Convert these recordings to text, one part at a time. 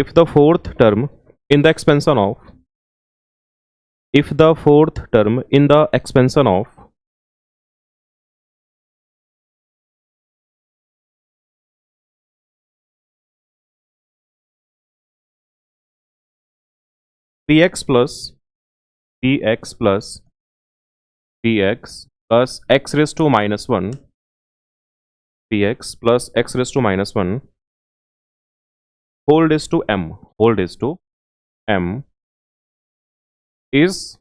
if the fourth term in the expansion of px plus x raised to minus 1 whole raised to m is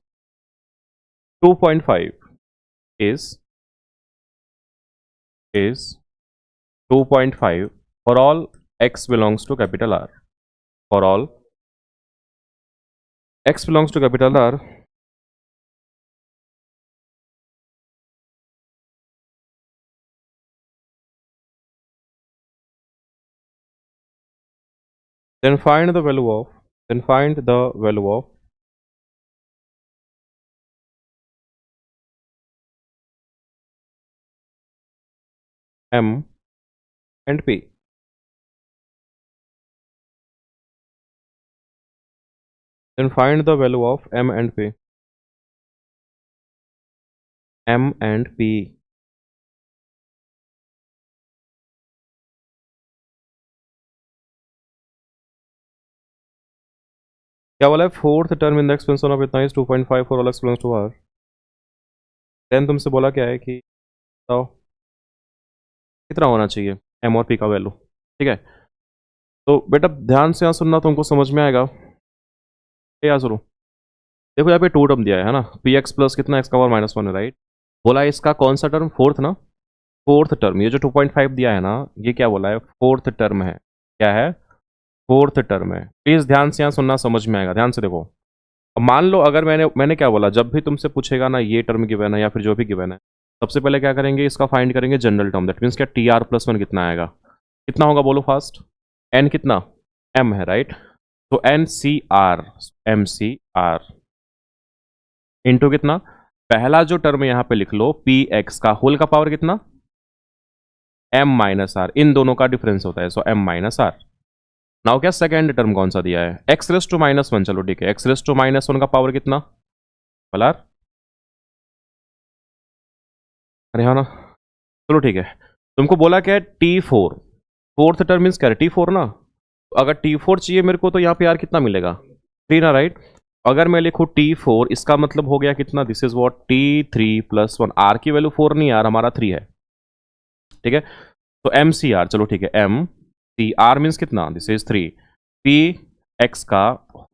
2.5 for all x belongs to capital R. For all x belongs to capital R, then find the value of m and p. Then find the value of m and p. क्या बोला है? Fourth term in the expansion of इतना is 2.5 for all X belongs to R. Then तुमसे बोला क्या है कि बताओ कितना होना चाहिए एम और पी का वैल्यू. ठीक है, तो बेटा ध्यान से यहाँ सुनना, तुमको समझ में आएगा. यहाँ सुनो, देखो यहाँ पे 2 टर्म दिया है ना, पी एक्स प्लस कितना एक्स का पावर माइनस 1 है, राइट. बोला है इसका कौन सा टर्म? फोर्थ ना, फोर्थ टर्म. ये जो 2.5 दिया है ना, ये क्या बोला है? फोर्थ टर्म है. क्या है? फोर्थ टर्म है. प्लीज ध्यान से यहाँ सुनना, समझ में आएगा. ध्यान से देखो. अब मान लो अगर मैंने क्या बोला, जब भी तुमसे पूछेगा ना ये टर्म गिवन है या फिर जो भी गिवन है, सबसे पहले क्या करेंगे, इसका फाइंड करेंगे जनरल टर्म. दैट मीन्स क्या, टी आर प्लस 1 कितना आएगा? कितना होगा बोलो फास्ट? एन कितना? एम है, राइट. तो एन सी आर इंटू कितना? पहला जो टर्म यहाँ पे लिख लो, पी एक्स का होल का पावर कितना? M minus R. इन दोनों का डिफरेंस होता है, so M minus R. Now क्या सेकेंड टर्म कौन सा दिया है? X raise to minus 1. चलो ठीक है, एक्स रेस टू माइनस 1 का पावर कितना? बलार, अरे हाँ ना, चलो ठीक है. तुमको बोला क्या है? T4. फोर्थ टर्म मीन्स क्या है? T4 ना. तो अगर T4 चाहिए मेरे को, तो यहाँ पे यार कितना मिलेगा? 3 ना, राइट. अगर मैं लिखूँ T4, इसका मतलब हो गया कितना? This is what, T3 plus 1. R की वैल्यू 4 नहीं यार, हमारा 3 है. ठीक है, तो एम सी आर. चलो ठीक है, एम सी आर मीन्स कितना? This is 3. पी एक्स का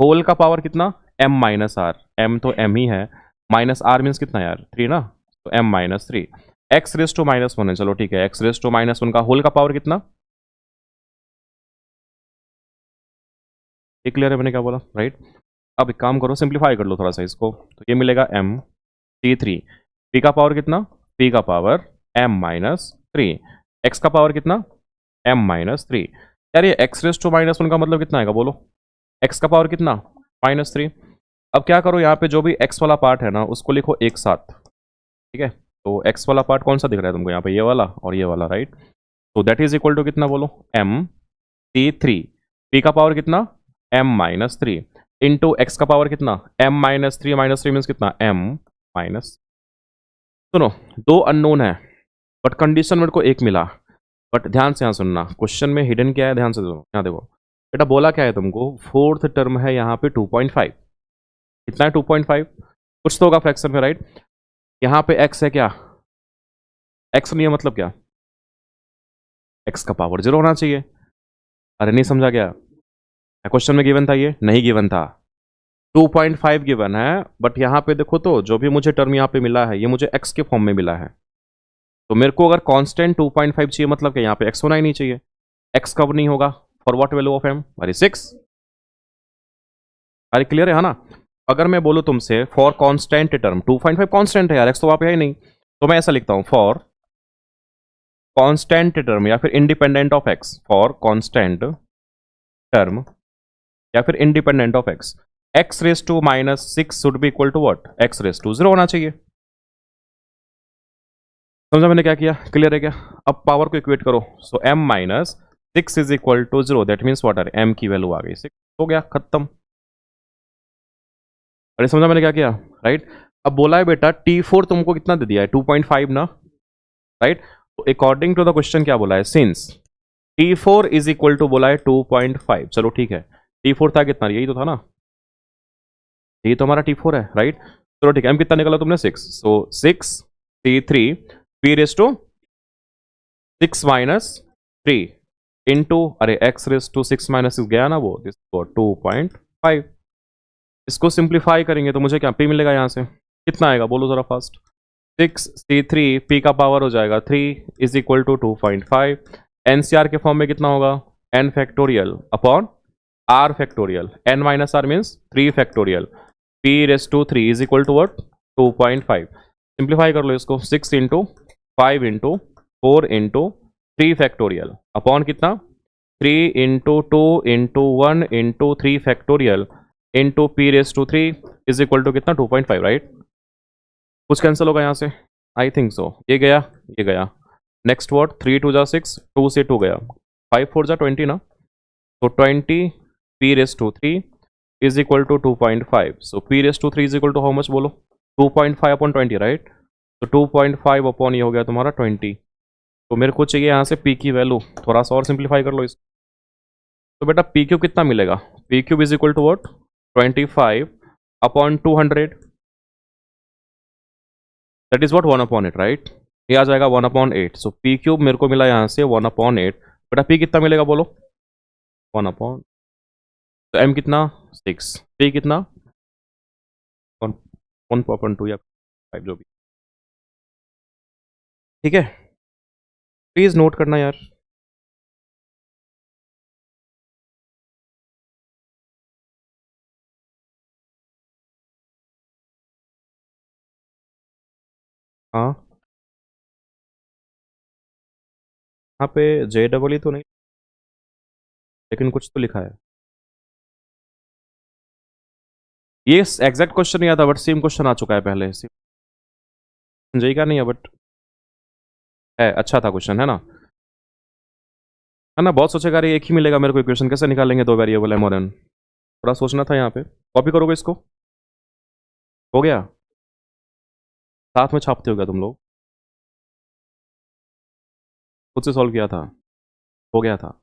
होल का पावर कितना? M minus r. एम तो एम ही है, माइनस आर मीन्स कितना यार? 3 ना. तो m minus 3. X raise to minus 1 है. चलो ठीक है, एक्स रेस टू माइनस 1 का होल का पावर कितना? ये क्लियर है मैंने क्या बोला, राइट. अब एक काम करो, सिंप्लीफाई कर लो थोड़ा सा इसको. तो ये मिलेगा एम सी 3. पी का पावर कितना? पी का पावर एम माइनस 3. एक्स का पावर कितना? M minus 3. यार ये एक्स रेस टू माइनस 1 का मतलब कितना आएगा बोलो? एक्स का पावर कितना? -3. अब क्या करो, यहाँ पे जो भी एक्स वाला पार्ट है ना, उसको लिखो एक साथ. ठीक है, तो एक्स वाला पार्ट कौन सा दिख रहा है तुमको यहाँ पे? ये वाला और ये वाला, राइट. तो दैट इज इक्वल टू कितना बोलो? M c 3. पी का पावर कितना? एम माइनस 3 इंटू एक्स का पावर कितना? एम माइनस 3 मीन्स कितना? M minus. सुनो, 2 अननोन है, बट कंडीशन मेरे को एक मिला. बट ध्यान से यहाँ सुनना, क्वेश्चन में हिडन क्या है, ध्यान से सुनो. यहाँ देखो बेटा, बोला क्या है तुमको? फोर्थ टर्म है यहाँ पे 2.5. कितना है? 2.5. कुछ तो होगा फ्रैक्शन में, राइट. यहाँ पे x है क्या? x नहीं है मतलब क्या? x का पावर 0 होना चाहिए. अरे नहीं समझा क्या? क्वेश्चन में गिवन था? ये नहीं गिवन था. 2.5 गिवन है, बट यहाँ पे देखो तो जो भी मुझे टर्म यहाँ पे मिला है, ये मुझे x के फॉर्म में मिला है. तो मेरे को अगर कांस्टेंट 2.5 चाहिए, मतलब कि यहाँ पे x होना ही नहीं चाहिए. x कब नहीं होगा? For what value of m? अरे 6. अरे क्लियर है ना. अगर मैं बोलूँ तुमसे फॉर कांस्टेंट टर्म, 2.5 कांस्टेंट है यार, x तो वहाँ पे है ही नहीं. तो मैं ऐसा लिखता हूँ, फॉर कांस्टेंट टर्म या फिर independent of x. For constant term या फिर independent of x, x raise to minus 6 should be equal to what? x raise to 0 होना चाहिए. समझा मैंने क्या किया? क्लियर है क्या? अब पावर को इक्वेट करो. So m minus 6 is equal to 0. That means what? m की वैल्यू आ गई 6. हो गया खत्म। अरे समझा मैंने क्या किया, राइट। अब बोला है बेटा T4 तुमको कितना दे दिया है, 2.5 ना, राइट। तो अकॉर्डिंग टू द क्वेश्चन क्या बोला है, since T4 is equal to बोला है 2.5, चलो ठीक है। T4 था कितना, यही तो था ना, यही तो हमारा T4 है, राइट। चलो ठीक है, एम कितना निकाला तुमने, 6, so 6 T3 P raise to 6 - 3 into, अरे x रेस टू 6 - 6 गया ना वो, इसको 2.5। इसको सिंप्लीफाई करेंगे तो मुझे क्या p मिलेगा यहाँ से, कितना आएगा बोलो जरा फास्ट। 6 C3 p का पावर हो जाएगा 3 इज इक्वल टू 2.5। एनसीआर के फॉर्म में कितना होगा, n factorial upon r factorial, n minus are means 3 factorial, p raise to 3 is equal to what 2.5। Simplify कर लो इसको, 6 into 5 into 4 into 3 factorial upon कितना, 3 into 2 into 1 into 3 factorial into p raise to 3 is equal to कितना 2.5, right. कुछ cancel होगा यहाँ से, आई think सो, ये गया ये गया। नेक्स्ट वर्ड 3 × 2 = 6, 2 से 2 गया, 5 × 4 = 20 ना, तो 20 p raise to 3 is equal to 2.5। So p raise to 3 is equal to how much बोलो, 2.5 अपॉन 20, राइट। तो 2.5 अपॉन ये हो गया तुम्हारा 20। तो मेरे को चाहिए यहाँ से पी की वैल्यू, थोड़ा सा और सिंप्लीफाई कर लो इसको। तो बेटा पी क्यू कितना मिलेगा, P cube is equal to what 25 upon 200, that is what 1/8, right. ये आ जाएगा 1/8। सो पी क्यूब मेरे को मिला यहाँ से 1/8। बेटा पी कितना मिलेगा बोलो, 1/, तो एम कितना 6, पी कितना 1.2 या 5 जो भी, ठीक है। प्लीज नोट करना यार। हाँ, यहाँ पे JEE तो नहीं, लेकिन कुछ तो लिखा है। ये एग्जैक्ट क्वेश्चन नहीं आता, बट सेम क्वेश्चन आ चुका है पहले, जेई का नहीं है बट है, अच्छा था क्वेश्चन, है ना। बहुत सोचेगा अरे एक ही मिलेगा मेरे को इक्वेशन, कैसे निकालेंगे दो वेरिएबल एम और एन, थोड़ा सोचना था यहाँ पे। कॉपी करोगे इसको, हो गया, साथ में छापते हो गया तुम लोग, खुद से सॉल्व किया था, हो गया था।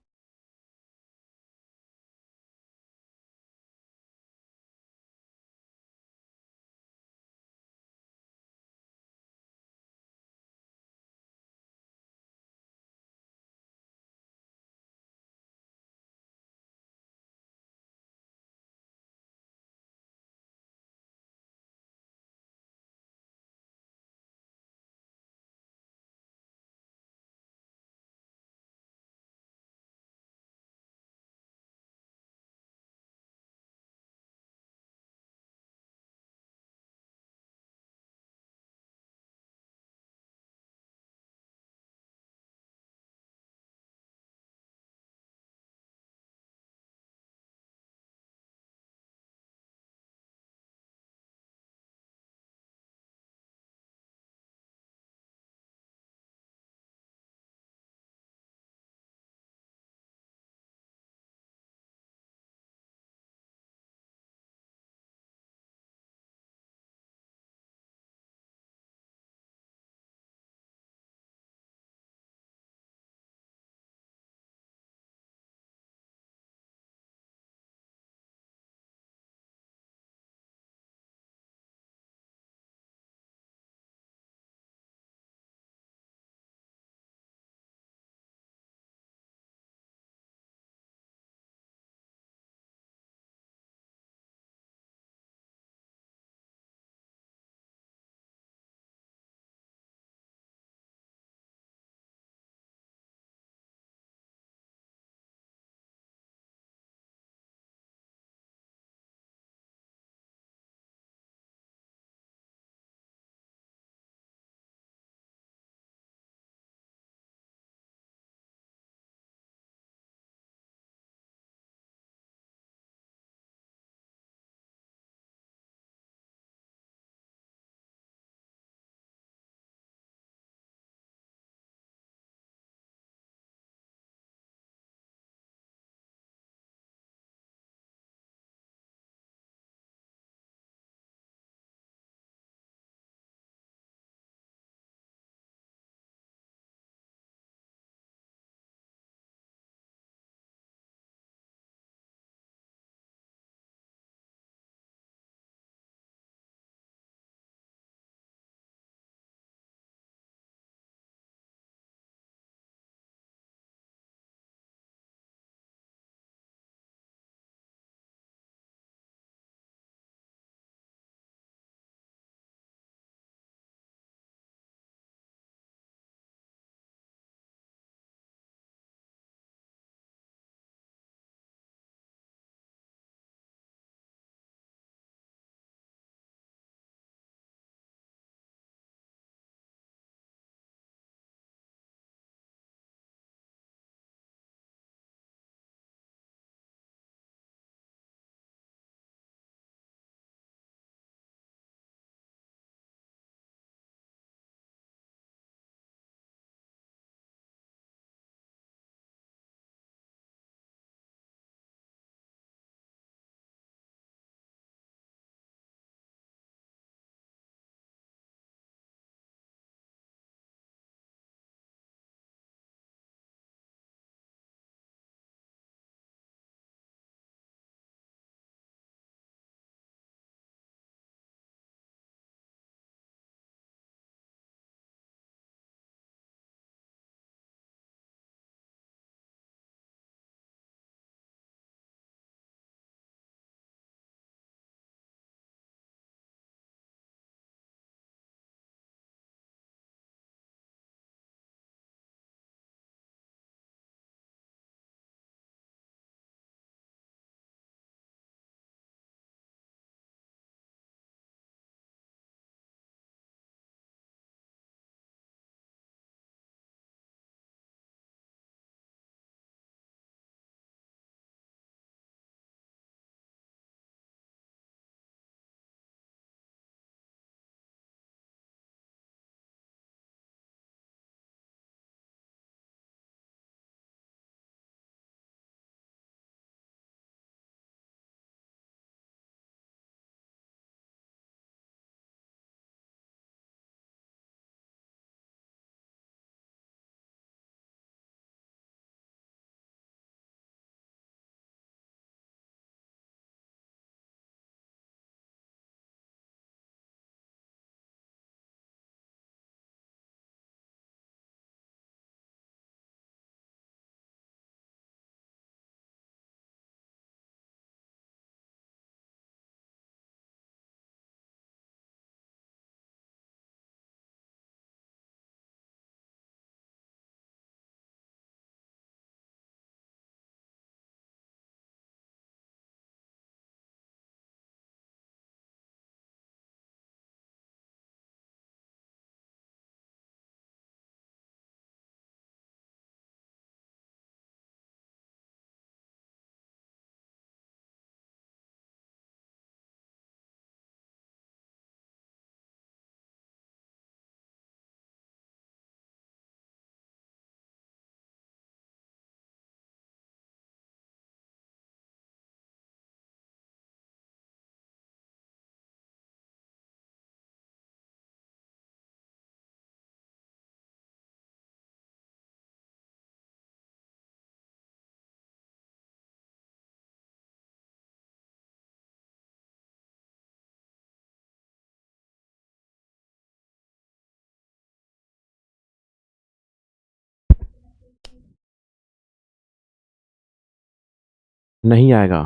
नहीं आएगा।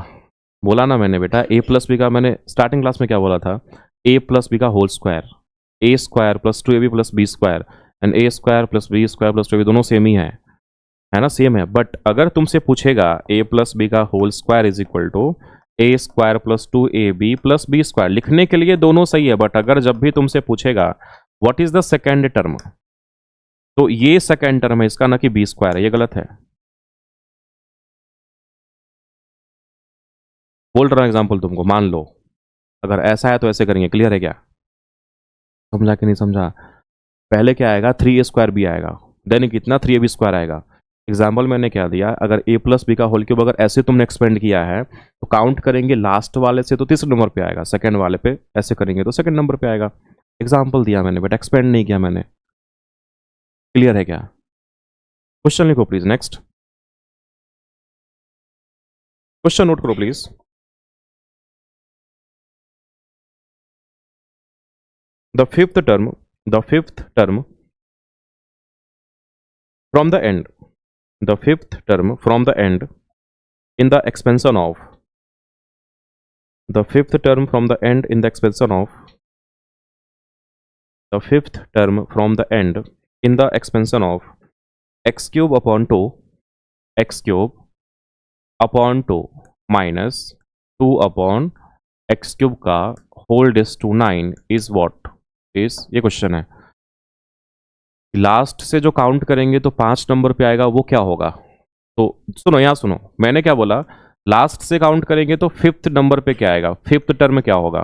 बोला ना मैंने बेटा, ए प्लस बी का मैंने स्टार्टिंग क्लास में क्या बोला था, ए प्लस बी का whole square, A square plus 2ab plus B square and A square plus B square plus 2ab दोनों सेम ही है ना, सेम है। बट अगर तुमसे पूछेगा ए प्लस बी का whole square is equal to A square plus 2ab plus B square, लिखने के लिए दोनों सही है, बट अगर जब भी तुमसे पूछेगा what is the second term, तो ये सेकेंड टर्म है इसका, ना कि बी स्क्वायर है, ये गलत है। बोल रहा हूं एग्जाम्पल तुमको, मान लो अगर ऐसा है तो ऐसे करेंगे, क्लियर है क्या? समझा कि नहीं समझा? पहले क्या आएगा, 3a² भी आएगा, देन कितना 3ab स्क्वायर आएगा। एग्जाम्पल मैंने क्या दिया, अगर a प्लस बी का होल क्यूब अगर ऐसे तुमने एक्सपेंड किया है तो काउंट करेंगे लास्ट वाले से तो तीसरे नंबर पे आएगा, सेकंड वाले पे ऐसे करेंगे तो सेकंड नंबर पे आएगा। एग्जाम्पल दिया मैंने बट एक्सपेंड नहीं किया मैंने, क्लियर है क्या? क्वेश्चन लिखो प्लीज, नेक्स्ट क्वेश्चन नोट करो please. The fifth term from the end, the fifth term from the end in the expansion of, the fifth term from the end in the expansion of, the fifth term from the end in the expansion of x cube upon 2, x cube upon 2 minus 2 upon x cube का whole raised to 9 is what is, ये question है। Last से जो count करेंगे तो 5 number पे आएगा, वो क्या होगा? तो सुनो यहाँ सुनो, मैंने क्या बोला, लास्ट से काउंट करेंगे तो फिफ्थ नंबर पे क्या आएगा, फिफ्थ टर्म क्या होगा?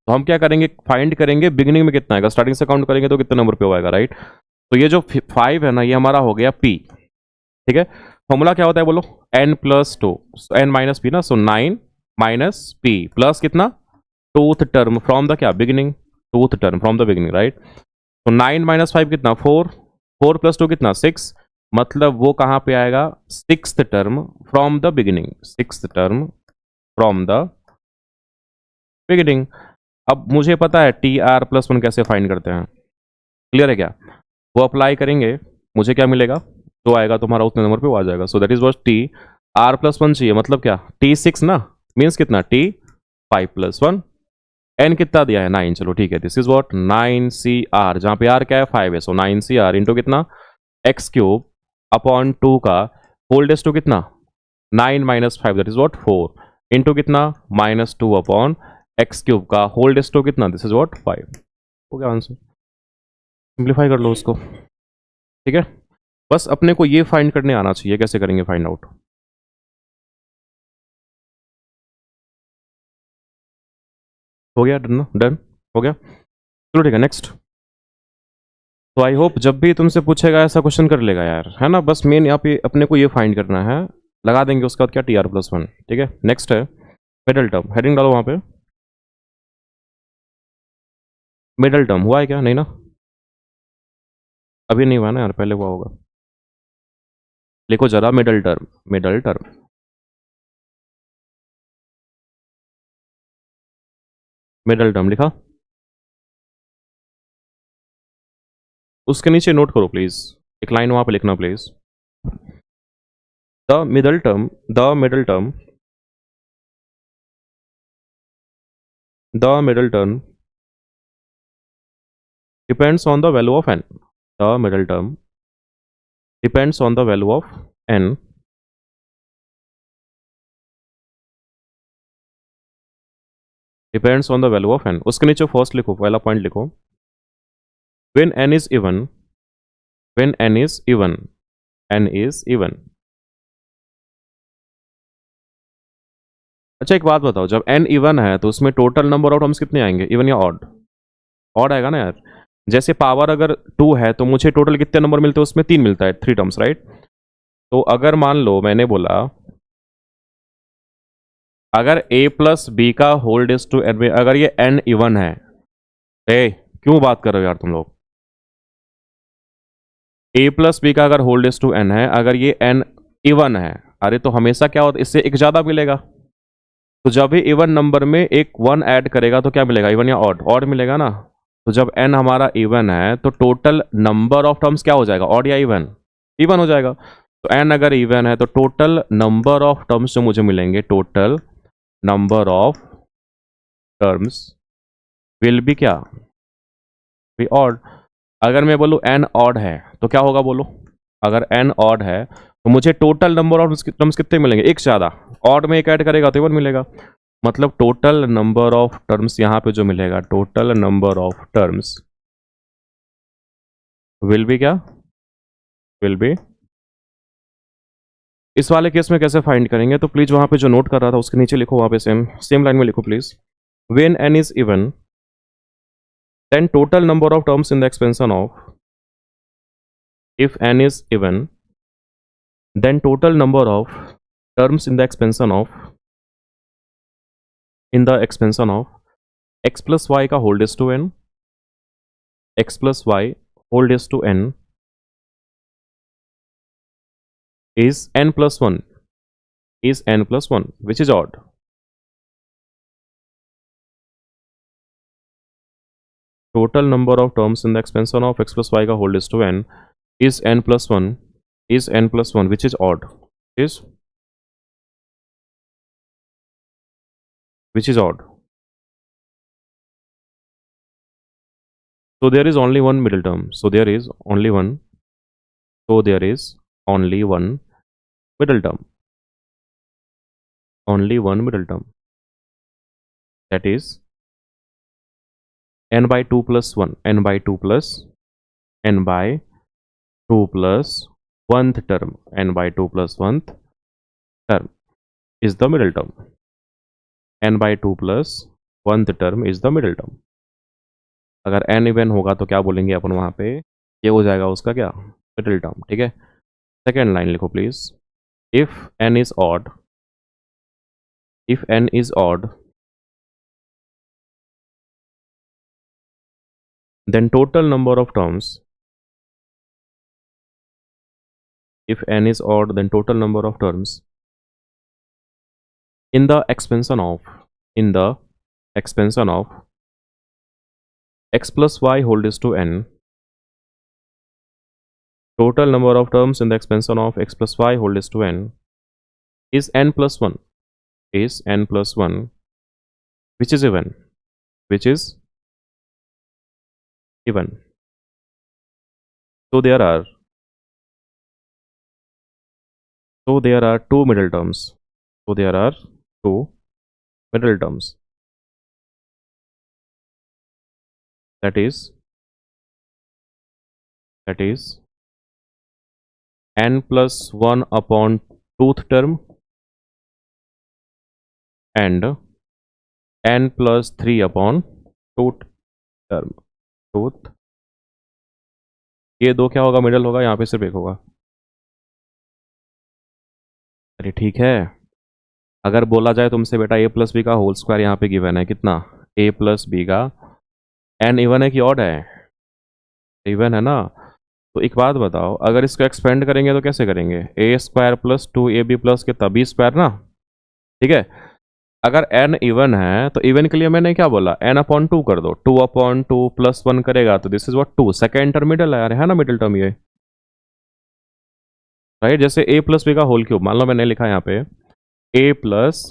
तो हम क्या करेंगे, फाइंड करेंगे बिगिनिंग में कितना आएगा, स्टार्टिंग से काउंट करेंगे तो कितने नंबर पे आएगा, राइट? तो ये जो 5 है ना, ये हमारा हो गया पी, ठीक है। फॉर्मूला क्या होता है बोलो, n plus 2 n minus P ना, सो 9 माइनस पी प्लस कितना, टूथ टर्म फ्रॉम द क्या, beginning, tooth term from the beginning, right? तो 9 माइनस 5 कितना, 4, 4 प्लस 2 कितना, 6, मतलब वो कहां पे आएगा, sixth term from the beginning, sixth term from the beginning. अब मुझे पता है टी आर प्लस 1 कैसे फाइंड करते हैं, क्लियर है क्या? वो अप्लाई करेंगे, मुझे क्या मिलेगा, जो आएगा तुम्हारा उतने नंबर पे वो आ जाएगा। So that is what T R plus 1 चाहिए, मतलब क्या, T6 ना, मीन्स कितना, T5 प्लस 1, एन कितना दिया है 9, चलो ठीक है, दिस इज व्हाट 9CR, जहां पे आर क्या है 5 है, सो 9CR इंटू कितना, एक्स क्यूब अपॉन 2 का होल रेज़ टू कितना, 9 minus 5 that is what 4 into कितना, -2 अपॉन एक्स क्यूब का होल रेज़ टू कितना, दिस इज व्हाट 5। हो गया आंसर, सिंप्लीफाई कर लो उसको, ठीक है। बस अपने को ये फाइंड करने आना चाहिए, कैसे करेंगे फाइंड आउट। हो गया, डन, डन हो गया, चलो ठीक है, नेक्स्ट। तो आई होप जब भी तुमसे पूछेगा ऐसा क्वेश्चन कर लेगा यार, है ना। बस मेन यहाँ पे अपने को ये फाइंड करना है, लगा देंगे उसके बाद क्या, TR प्लस 1, ठीक है। नेक्स्ट है मिडल टर्म, हेडिंग डालो वहाँ पे, मिडल टर्म हुआ है क्या, नहीं ना, अभी नहीं हुआ ना यार, पहले हुआ होगा। लिखो जरा middle term, middle term, middle term लिखा, उसके नीचे नोट करो प्लीज, एक लाइन वहाँ पे लिखना please, the middle term, the middle term, the middle term depends on the value of n, the middle term depends on the value of n, depends on the value of n। उसके नीचे first लिखो, पहला point लिखो, when n is even, when n is even, n is even। अच्छा एक बात बताओ, जब n इवन है तो उसमें टोटल नंबर ऑफ टर्म्स कितने आएंगे, इवन या ऑड? ऑड आएगा ना यार। जैसे पावर अगर 2 है तो मुझे टोटल कितने नंबर मिलते हैं, उसमें 3 मिलता है, 3 टर्म्स, राइट? तो अगर मान लो मैंने बोला अगर a प्लस बी का होल रेज़ टू n में अगर ये n इवन है, क्यों बात कर रहे हो यार तुम लोग, a प्लस बी का अगर होल रेज़ टू n है, अगर ये n इवन है, अरे तो हमेशा क्या होता है, इससे एक ज्यादा मिलेगा। तो जब भी इवन नंबर में एक 1 ऐड करेगा तो क्या मिलेगा, इवन या ऑड, ऑड मिलेगा ना। तो जब n हमारा इवन है तो टोटल नंबर ऑफ टर्म्स क्या हो जाएगा, ऑड या इवन, इवन हो जाएगा। तो n अगर इवन है तो टोटल नंबर ऑफ टर्म्स जो मुझे मिलेंगे, total number of terms will be क्या, बी ऑड। अगर मैं बोलूँ n ऑड है तो क्या होगा बोलो, अगर n ऑड है तो मुझे टोटल नंबर ऑफ टर्म्स कितने मिलेंगे, एक से ज़्यादा। ऑड में एक ऐड करेगा तो इवन मिलेगा, मतलब टोटल नंबर ऑफ टर्म्स यहाँ पे जो मिलेगा, total number of terms will be क्या, विल बी। इस वाले केस में कैसे फाइंड करेंगे, तो प्लीज वहां पे जो नोट कर रहा था उसके नीचे लिखो, वहां पे सेम सेम लाइन में लिखो please. When n is even then total number of terms in the expansion of, if n is even then total number of terms in the expansion of, in the expansion of x plus y का whole raised to n, x plus y whole raised to n is n plus 1, is n plus 1 which is odd. Total number of terms in the expansion of x plus y का whole raised to n is n plus 1, is n plus 1 which is odd, is which is odd. So there is only one middle term, so there is only one, so there is only one middle term, only one middle term, that is n by 2 plus 1, n by 2 plus, n by 2 plus 1th term, n by 2 plus 1th term is the middle term, n by 2 plus 1th term is the middle term. अगर n even होगा तो क्या बोलेंगे अपन वहाँ पे, ये हो जाएगा उसका क्या, मिडिल टर्म, ठीक है। सेकेंड लाइन लिखो please, if n is odd, if n is odd then total number of terms, if n is odd then total number of terms in the expansion of, in the expansion of x plus y whole raised to n, total number of terms in the expansion of x plus y whole raised to n is n plus 1, is n plus 1 which is even, which is even. So there are, so there are two middle terms, so there are two middle terms, that is n plus 1 upon 2th term and n plus 3 upon 2th term, tooth, ये दो क्या होगा, middle होगा, यहाँ पे सिर्फ एक होगा। अरे ठीक है, अगर बोला जाए तुमसे बेटा ए प्लस बी का होल स्क्वायर यहाँ पे गिवन है कितना, ए प्लस बी का, एन इवन है कि ऑड है, इवन है ना। तो एक बात बताओ, अगर इसको एक्सपेंड करेंगे तो कैसे करेंगे, ए स्क्वायर प्लस 2ab प्लस कितना, बी स्क्वायर ना, ठीक है। अगर n इवन है तो इवन के लिए मैंने क्या बोला, n अपॉन 2 कर दो, 2 अपॉन 2 प्लस 1 करेगा तो this is what 2, second term middle है ना, मिडिल टर्म ये, राइट। जैसे a प्लस बी का होल क्यूब, मान लो मैंने लिखा यहाँ पे a प्लस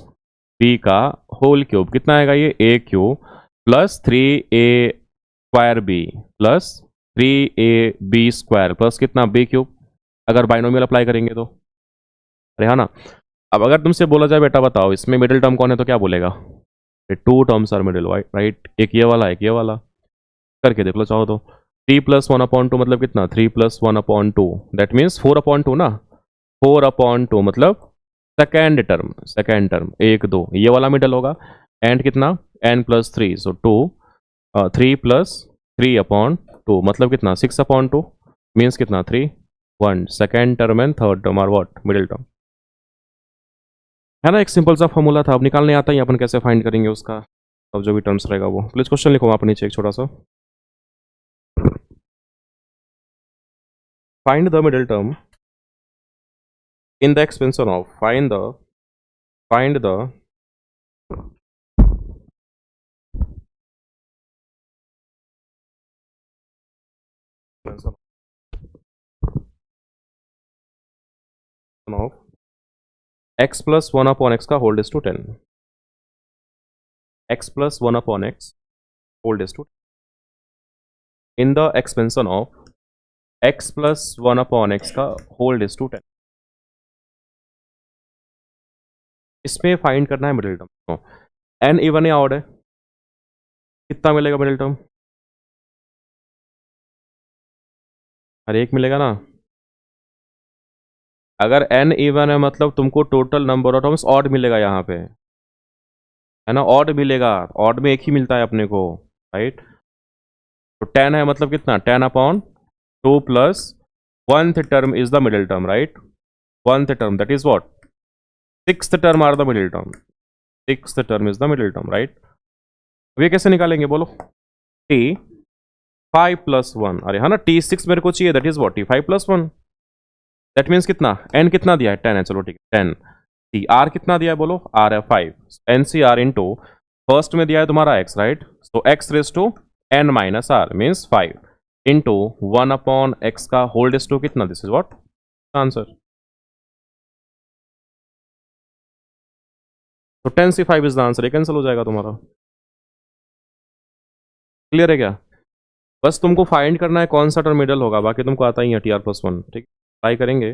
बी का होल क्यूब, कितना आएगा ये, a cube plus 3a square B plus 3ab square plus कितना, b क्यूब, अगर बाइनोमियल अप्लाई करेंगे तो, अरे हाँ ना। अब अगर तुमसे बोला जाए बेटा बताओ इसमें मिडिल टर्म कौन है, तो क्या बोलेगा, two terms are middle, right, एक ये वाला एक ये वाला, करके देख लो चाहो तो। 3+1/2 मतलब कितना, 3+1/2, दैट मीन्स 4/2 ना, 4/2 मतलब सेकेंड टर्म 1 2 ये वाला मिडल होगा, एंड कितना n+3, सो 2, 3+3/2 मतलब कितना 6/2, मीन्स कितना 3 1, second term and third term are what, middle term, है ना। एक सिंपल सा फॉर्मूला था, अब निकालने आता है अपन कैसे फाइंड करेंगे उसका, अब जो भी टर्म्स रहेगा वो। प्लीज क्वेश्चन लिखो वहाँ पर नीचे एक छोटा सा, find the middle term in the expansion of, find the expansion of x plus 1 upon X का hold is to 10, x plus 1 upon X whole is to in the expansion of x plus 1 upon X का hold is to 10। इसमें find करना है middle term. n even या odd है, कितना मिलेगा middle term? हर एक मिलेगा ना। अगर n इवन है मतलब तुमको total number of terms odd मिलेगा यहाँ पे, है ना, ऑड मिलेगा। ऑड में एक ही मिलता है अपने को, राइट। तो 10 है मतलब कितना, 10 upon 2 plus 1th term is the middle term, right. 1th term that is what, 6th term are the middle term, 6th term is the middle term, right. अब ये कैसे निकालेंगे बोलो? t 5 प्लस 1, अरे हाँ ना, t6 मेरे को चाहिए, that is what, t5 plus 1। That means कितना, n कितना दिया है, 10 है, चलो ठीक है 10। टी आर कितना दिया है बोलो, r है 5, N C R into first में दिया है तुम्हारा x, राइट। तो x raise to n minus are means 5 into 1 upon X का होल्ड रेस टू कितना, दिस इज व्हाट आंसर। तो 10c5 इज द आंसर, ये कैंसिल हो जाएगा तुम्हारा। क्लियर है क्या? बस तुमको फाइंड करना है कौन सा टर्म मिडल होगा, बाकी तुमको आता ही है टी आर प्लस 1, ठीक। ट्राई करेंगे,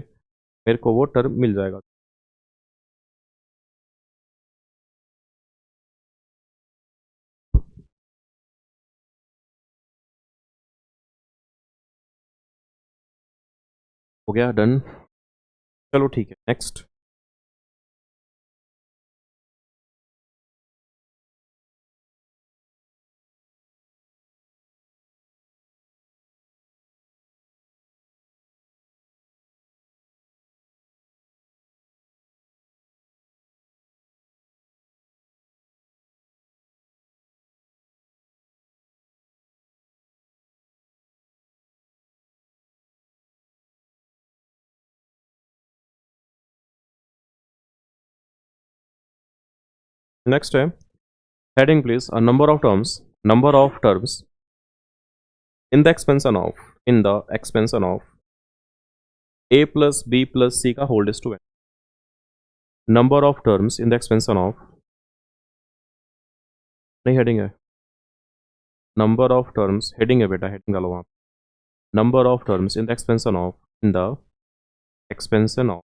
मेरे को वो टर्म मिल जाएगा। हो गया डन, चलो ठीक है नेक्स्ट। नेक्स्ट है heading please, a number of terms in the expansion of a plus b plus c का hold is to n। Number of terms in the expansion of, नहीं हेडिंग है, नंबर ऑफ टर्म्स, हेडिंग है बेटा, heading डालो वहाँ। Number of terms in the expansion of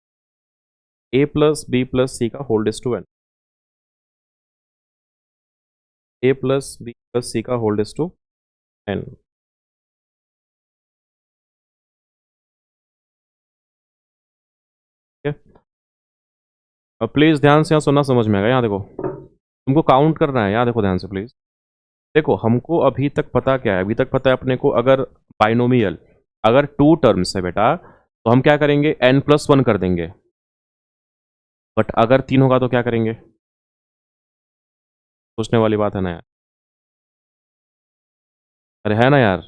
a plus b plus c का hold is to n। a plus b plus c का hold is to n। अब please ध्यान से यहाँ सुनना, समझ में आएगा। यहाँ देखो, तुमको काउंट करना है, यहाँ देखो ध्यान से प्लीज। देखो हमको अभी तक पता क्या है, अभी तक पता है अपने को, अगर बाइनोमियल, अगर 2 टर्म्स है बेटा तो हम क्या करेंगे, n+1 कर देंगे। बट अगर 3 होगा तो क्या करेंगे, सोचने वाली बात है ना यार। अरे है ना यार।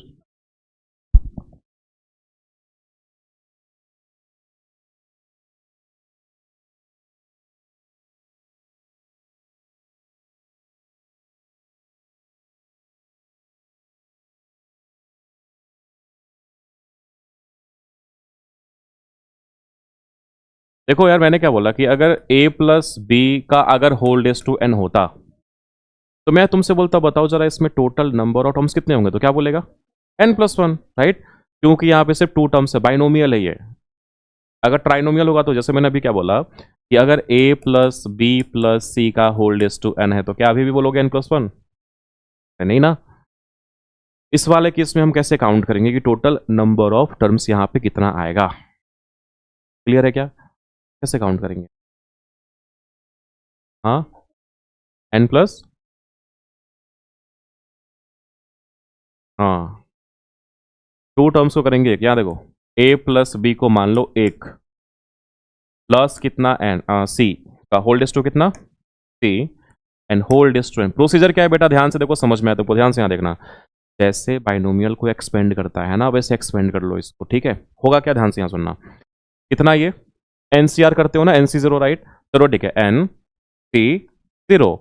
देखो यार, मैंने क्या बोला कि अगर a प्लस बी का अगर होल्ड इज टू n होता तो मैं तुमसे बोलता बताओ जरा इसमें टोटल नंबर ऑफ टर्म्स कितने होंगे, तो क्या बोलेगा, n+1, राइट। क्योंकि यहाँ पे सिर्फ 2 टर्म्स है, बाइनोमियल है ये। अगर ट्राइनोमियल होगा तो जैसे मैंने अभी क्या बोला कि अगर a प्लस बी प्लस सी का होल्ड इज टू n है तो क्या अभी भी बोलोगे n+1? नहीं ना। इस वाले केस में हम कैसे काउंट करेंगे कि टोटल नंबर ऑफ टर्म्स यहाँ पे कितना आएगा? क्लियर है क्या? कैसे काउंट करेंगे? हाँ, n प्लस, हाँ 2 टर्म्स को करेंगे क्या, देखो a प्लस बी को मान लो 1 प्लस कितना n c का होल्ड इज टू कितना c and whole is to n। Procedure क्या है बेटा, ध्यान से देखो, समझ में आया तो ध्यान से यहाँ देखना। जैसे बाइनोमियल को एक्सपेंड करता है ना, वैसे एक्सपेंड कर लो इसको, ठीक है। होगा क्या, ध्यान से यहाँ सुनना। कितना ये एनसीआर करते हो ना, NC0, राइट। चलो ठीक है, NC0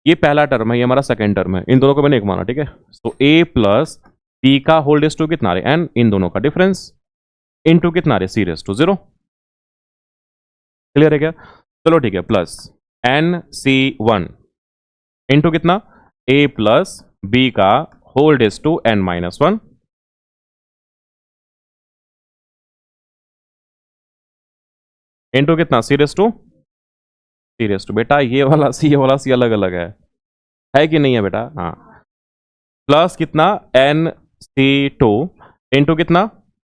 ये पहला टर्म है, ये हमारा सेकंड टर्म है, इन दोनों को मैंने एक माना, ठीक है। तो a प्लस b का होल्ड इज टू कितना रे n, इन दोनों का डिफरेंस, इनटू कितना रे c रेज टू 0। क्लियर है क्या? चलो ठीक है, plus N C one into कितना, ए प्लस बी का whole raise to N minus one, into कितना, सी रेज टू, बेटा ये वाला सी, ये वाला सी अलग अलग है कि नहीं है बेटा? हाँ, प्लस कितना, एन सी टू इंटू कितना,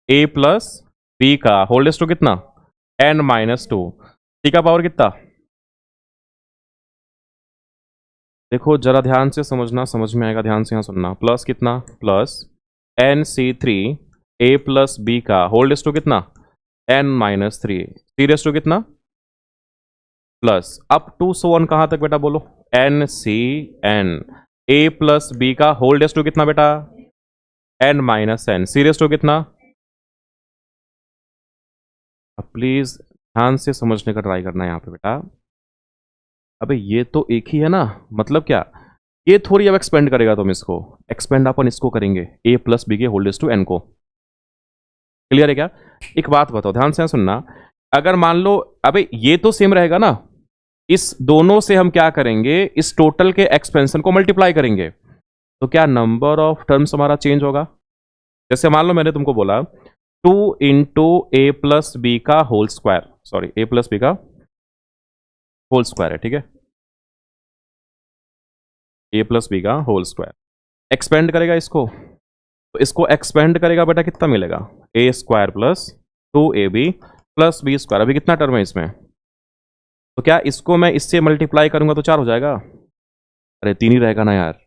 ए प्लस बी का होल रेज टू कितना, एन माइनस टू, सी का पावर कितना? देखो जरा ध्यान से समझना, समझ में आएगा, ध्यान से यहाँ सुनना। प्लस कितना, plus N C three A plus B का होल रेज टू कितना, N minus three, C raise to कितना, plus up to so one कहां तक बेटा बोलो, N C N, A plus B का होल रेज टू कितना बेटा, N minus N, C raise to कितना? अब प्लीज ध्यान से समझने का ट्राई करना है यहाँ पे बेटा। अबे ये तो एक ही है ना, मतलब क्या, ये थोड़ी अब एक्सपेंड करेगा तुम इसको, एक्सपेंड अपन इसको करेंगे ए प्लस बी के होल रेज टू एन को। क्लियर है क्या? एक बात बताओ, ध्यान से सुनना, अगर मान लो, अबे ये तो सेम रहेगा ना, इस दोनों से हम क्या करेंगे, इस टोटल के एक्सपेंशन को मल्टीप्लाई करेंगे, तो क्या नंबर ऑफ टर्म्स हमारा चेंज होगा? जैसे मान लो मैंने तुमको बोला 2 इंटू ए प्लस बी का whole square, sorry A plus B का होल स्क्वायर है, ठीक है, ए प्लस बी का होल स्क्वायर, एक्सपेंड करेगा इसको, तो इसको एक्सपेंड करेगा बेटा, कितना मिलेगा, A square plus 2ab plus B square. अभी कितना टर्म है इसमें, तो क्या इसको मैं इससे मल्टीप्लाई करूंगा तो 4 हो जाएगा? अरे 3 ही रहेगा ना यार।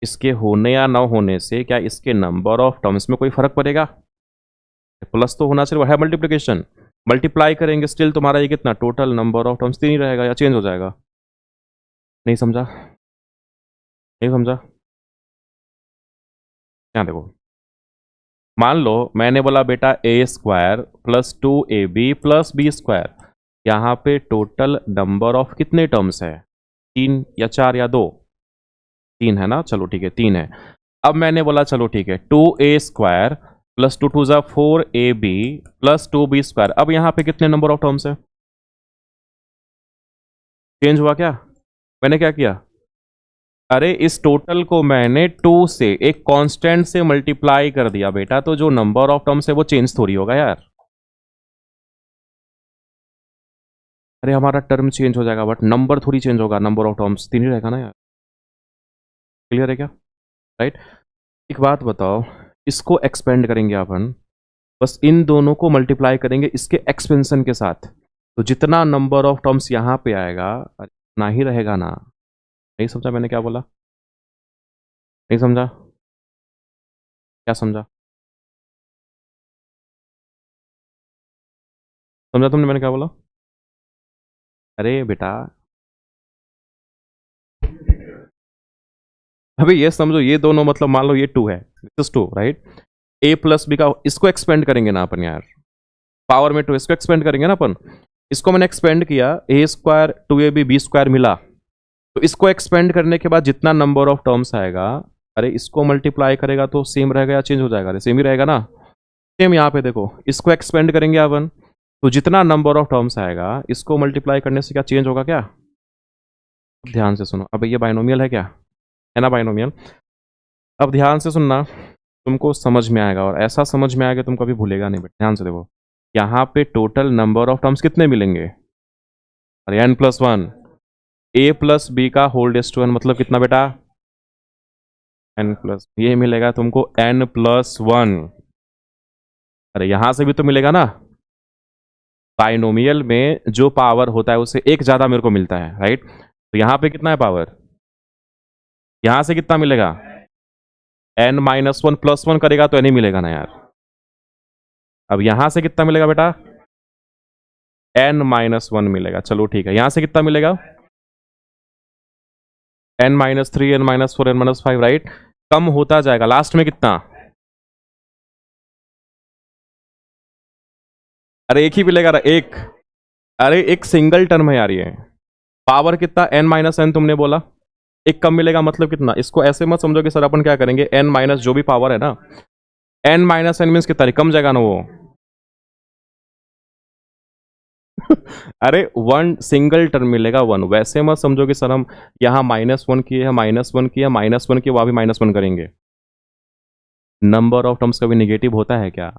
इसके होने या ना होने से क्या इसके नंबर ऑफ टर्म्स में कोई फर्क पड़ेगा? प्लस तो होना चाहिए, है मल्टीप्लिकेशन, मल्टीप्लाई करेंगे स्टिल तुम्हारा ये कितना, टोटल नंबर ऑफ टर्म्स 3 ही रहेगा, या चेंज हो जाएगा? नहीं समझा? नहीं समझा? यहाँ देखो, मान लो मैंने बोला बेटा A square plus 2ab plus B square, यहाँ पे टोटल नंबर ऑफ कितने टर्म्स है, 3 या 4 या 2? 3 है ना, चलो ठीक है 3 है। अब मैंने बोला चलो ठीक है 2a square plus 2 2 4ab plus 2b square, अब यहाँ पे कितने नंबर ऑफ टर्म्स है? चेंज हुआ क्या? मैंने क्या किया, अरे इस टोटल को मैंने 2 से एक कांस्टेंट से मल्टीप्लाई कर दिया बेटा, तो जो नंबर ऑफ टर्म्स है वो चेंज थोड़ी होगा यार। अरे हमारा टर्म चेंज हो जाएगा बट नंबर थोड़ी चेंज होगा, नंबर ऑफ टर्म्स 3 ही रहेगा ना यार। क्लियर है क्या? राइट। एक बात बताओ, इसको एक्सपेंड करेंगे अपन, बस इन दोनों को मल्टीप्लाई करेंगे इसके एक्सपेंशन के साथ, तो जितना नंबर ऑफ टर्म्स यहाँ पे आएगा उतना ही रहेगा ना। नहीं समझा मैंने क्या बोला? नहीं समझा? क्या समझा? समझा तुमने मैंने क्या बोला? अरे बेटा अभी ये समझो, ये दोनों मतलब मान लो ये 2 है, this is 2 right, A plus B का इसको एक्सपेंड करेंगे ना अपन यार, पावर में 2, इसको एक्सपेंड करेंगे ना अपन, इसको मैंने एक्सपेंड किया, ए स्क्वायर 2ab बी स्क्वायर मिला, तो इसको एक्सपेंड करने के बाद जितना नंबर ऑफ टर्म्स आएगा, अरे इसको मल्टीप्लाई करेगा तो सेम रहेगा या चेंज हो जाएगा? अरे सेम ही रहेगा ना। सेम यहाँ पे देखो, इसको एक्सपेंड करेंगे अपन, तो जितना नंबर ऑफ टर्म्स आएगा इसको मल्टीप्लाई करने से क्या चेंज होगा क्या? ध्यान से सुनो, अब ये बाइनोमियल है क्या, है ना बाइनोमियल। अब ध्यान से सुनना, तुमको समझ में आएगा, और ऐसा समझ में आएगा तुम कभी भूलेगा नहीं बेटा। ध्यान से देखो, यहाँ पे टोटल नंबर ऑफ टर्म्स कितने मिलेंगे, अरे n प्लस वन, ए प्लस बी का होल रेज टू n, मतलब कितना बेटा, n प्लस, ये मिलेगा तुमको n प्लस वन। अरे यहां से भी तो मिलेगा ना, बाइनोमियल में जो पावर होता है उससे एक ज्यादा मेरे को मिलता है राइट, तो यहाँ पे कितना है पावर, यहां से कितना मिलेगा, n minus one plus one करेगा तो n ही मिलेगा ना यार। अब यहां से कितना मिलेगा बेटा, n माइनस वन मिलेगा, चलो ठीक है, यहां से कितना मिलेगा, n minus three, n minus four, n minus five right, कम होता जाएगा, लास्ट में कितना, अरे एक ही मिलेगा, एक, अरे एक सिंगल टर्म है यार, ये पावर कितना, n माइनस एन तुमने बोला, एक कम मिलेगा, मतलब कितना, इसको ऐसे मत समझो कि सर अपन क्या करेंगे, n माइनस जो भी पावर है ना, n माइनस एन मीन्स कितना कम जाएगा ना वो। अरे वन सिंगल टर्म मिलेगा वन, वैसे मत समझो कि सर हम यहाँ -1 किए हैं, -1 किया, -1 किया, वहां भी -1 करेंगे। नंबर ऑफ टर्म्स कभी निगेटिव होता है क्या?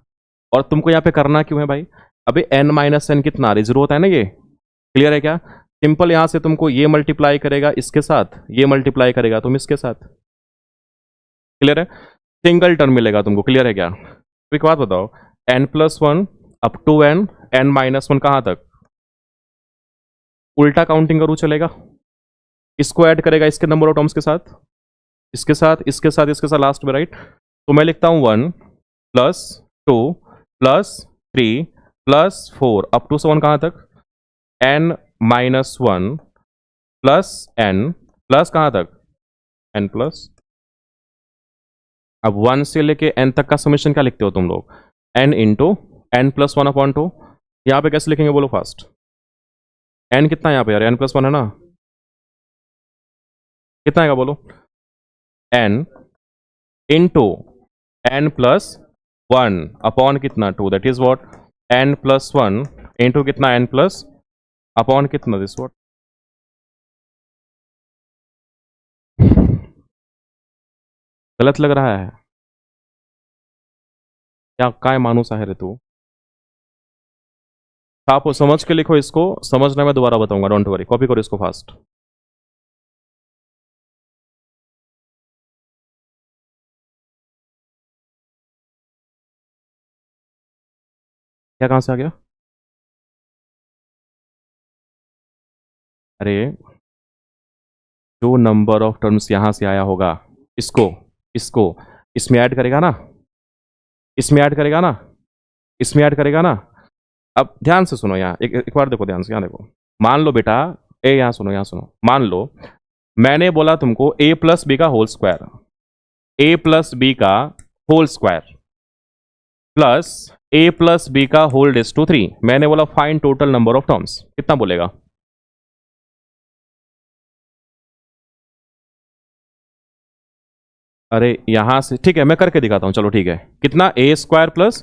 और तुमको यहाँ पे करना क्यों है भाई? अभी n-n कितना, जीरो होता है ना ये, क्लियर है क्या? सिंपल यहां से तुमको ये मल्टीप्लाई करेगा इसके साथ, ये मल्टीप्लाई करेगा तुम इसके साथ, क्लियर है? सिंगल टर्म मिलेगा तुमको, क्लियर है क्या? तो एक बात बताओ, n+1 अप टू n-1 कहां तक? उल्टा काउंटिंग करूं चलेगा? इसको ऐड करेगा इसके नंबर ऑफ टर्म्स के साथ, इसके साथ, इसके साथ, इसके साथ लास्ट में, राइट? तो मैं लिखता हूं 1+2+3+4 अप टू 1 कहां तक? n-1 प्लस n प्लस कहां तक? n plus. अब 1 से लेके n तक का समेशन क्या लिखते हो तुम लोग? n into n+1/2। यहां पे कैसे लिखेंगे बोलो फास्ट? n कितना है यहां पे यार? n+1 है ना? कितना आएगा बोलो? n इंटू n+1 अपॉन कितना? 2, that is what? n+1 into कितना? n प्लस अपॉन कितना? This what? गलत लग रहा है क्या? काय मानूस आहे रे तू? आप समझ के लिखो इसको, समझना मैं दोबारा बताऊंगा, डोंट वरी, कॉपी करो इसको फास्ट। क्या कहां से आ गया? अरे जो नंबर ऑफ टर्म्स यहां से आया होगा, इसको इसको इसमें ऐड करेगा ना, इसमें ऐड करेगा ना, इसमें ऐड करेगा ना। अब ध्यान से सुनो, यहाँ एक बार देखो, ध्यान से यहाँ देखो। मान लो बेटा, ए यहाँ सुनो, यहाँ सुनो, मान लो मैंने बोला तुमको a+b का होल स्क्वायर, a+b का होल स्क्वायर प्लस a+b का होल रेज टू 3। मैंने बोला find total number of terms, कितना बोलेगा? अरे यहां से ठीक है, मैं करके दिखाता हूं, चलो ठीक है। कितना? a² plus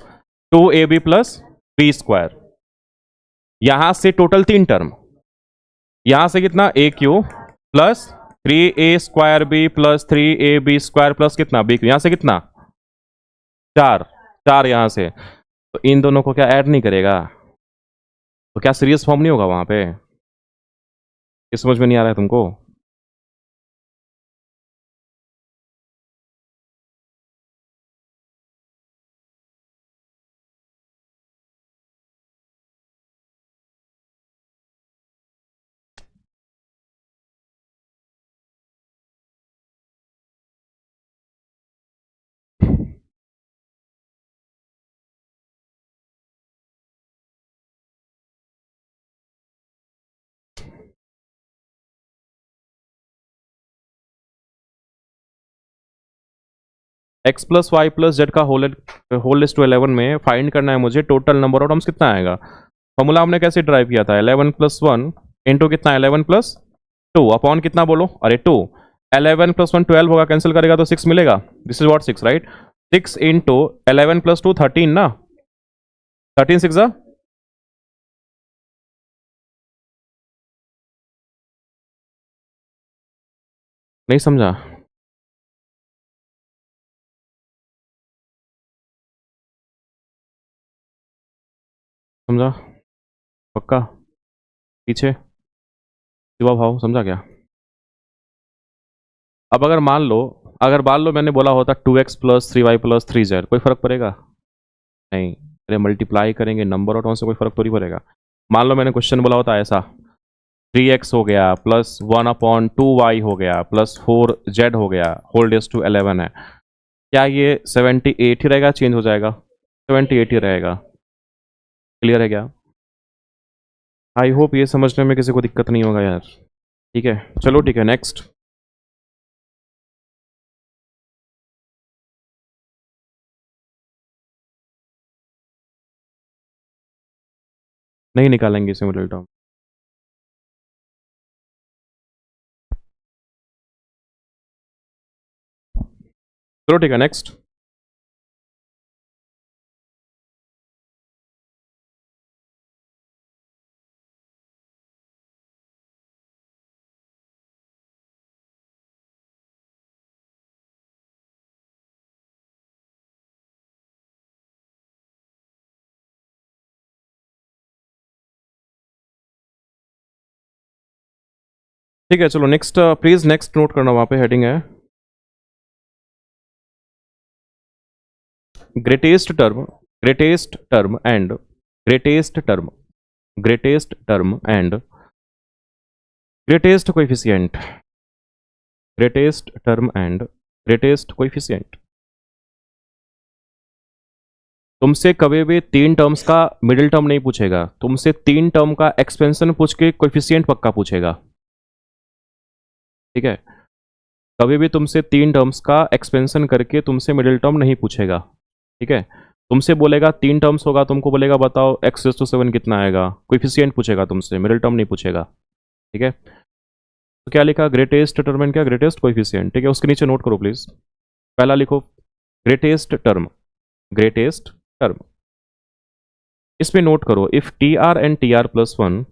2ab plus b²। यहां से टोटल 3 टर्म, यहां से कितना? a³ plus 3a² plus 3ab² plus कितना? b³ यहां से कितना? 4, 4 यहां से। तो इन दोनों को क्या ऐड नहीं करेगा? तो क्या सीरियस फॉर्म नहीं होगा वहां पे? ये समझ में नहीं आ रहा है तुमको? x plus Y plus Z का होल लिस्ट टू 11 में फाइंड करना है मुझे टोटल नंबर ऑफ टर्म्स कितना आएगा। फॉर्मूला हमने कैसे ड्राइव किया था? 11+1 इंटू कितना? 11+2 अपॉन कितना बोलो? अरे 2। 11+1 12 होगा, कैंसिल करेगा तो 6 मिलेगा। This is what 6, right? 6 into 11+2 13 ना, 13 6 नहीं समझा? समझा? पक्का? पीछे शिवा भाव समझा क्या? अब अगर मान लो मैंने बोला होता 2x plus 3y plus 3z, कोई फर्क पड़ेगा? नहीं। अरे मल्टीप्लाई करेंगे नंबर ऑफ टर्म से, कोई फर्क थोड़ी पड़ेगा। मान लो मैंने क्वेश्चन बोला होता ऐसा, 3x हो गया प्लस 1/2y हो गया प्लस 4z हो गया, होल रेज टू 11 है, क्या ये 78 ही रहेगा? चेंज हो जाएगा? 78 ही रहेगा, क्लियर है क्या? आई होप ये समझने में किसी को दिक्कत नहीं होगा यार। ठीक है, चलो ठीक है, नेक्स्ट। नहीं निकालेंगे इसे मिडिल टर्म। चलो ठीक है, नेक्स्ट। ठीक है, चलो नेक्स्ट, प्लीज नेक्स्ट नोट करना, वहां पे हेडिंग है greatest term, greatest term and greatest term, greatest term and greatest coefficient, greatest term and greatest coefficient. तुमसे कभी भी 3 टर्म्स का मिडिल टर्म नहीं पूछेगा, तुमसे 3 टर्म का एक्सपेंशन पूछ के कोएफिशिएंट पक्का पूछेगा। ठीक है, कभी भी तुमसे 3 टर्म्स का एक्सपेंशन करके तुमसे मिडिल टर्म नहीं पूछेगा। ठीक है, तुमसे बोलेगा 3 टर्म्स होगा, तुमको बोलेगा बताओ x⁻7 कितना आएगा, कोएफिशिएंट पूछेगा तुमसे, मिडिल टर्म नहीं पूछेगा। ठीक है, तो क्या लिखा, ग्रेटेस्ट टर्म एंड क्या, ग्रेटेस्ट कोएफिशिएंट। ठीक है, उसके नीचे नोट करो प्लीज, पहला लिखो ग्रेटेस्ट टर्म, ग्रेटेस्ट टर्म। इसमें नोट करो if T R and T R plus one,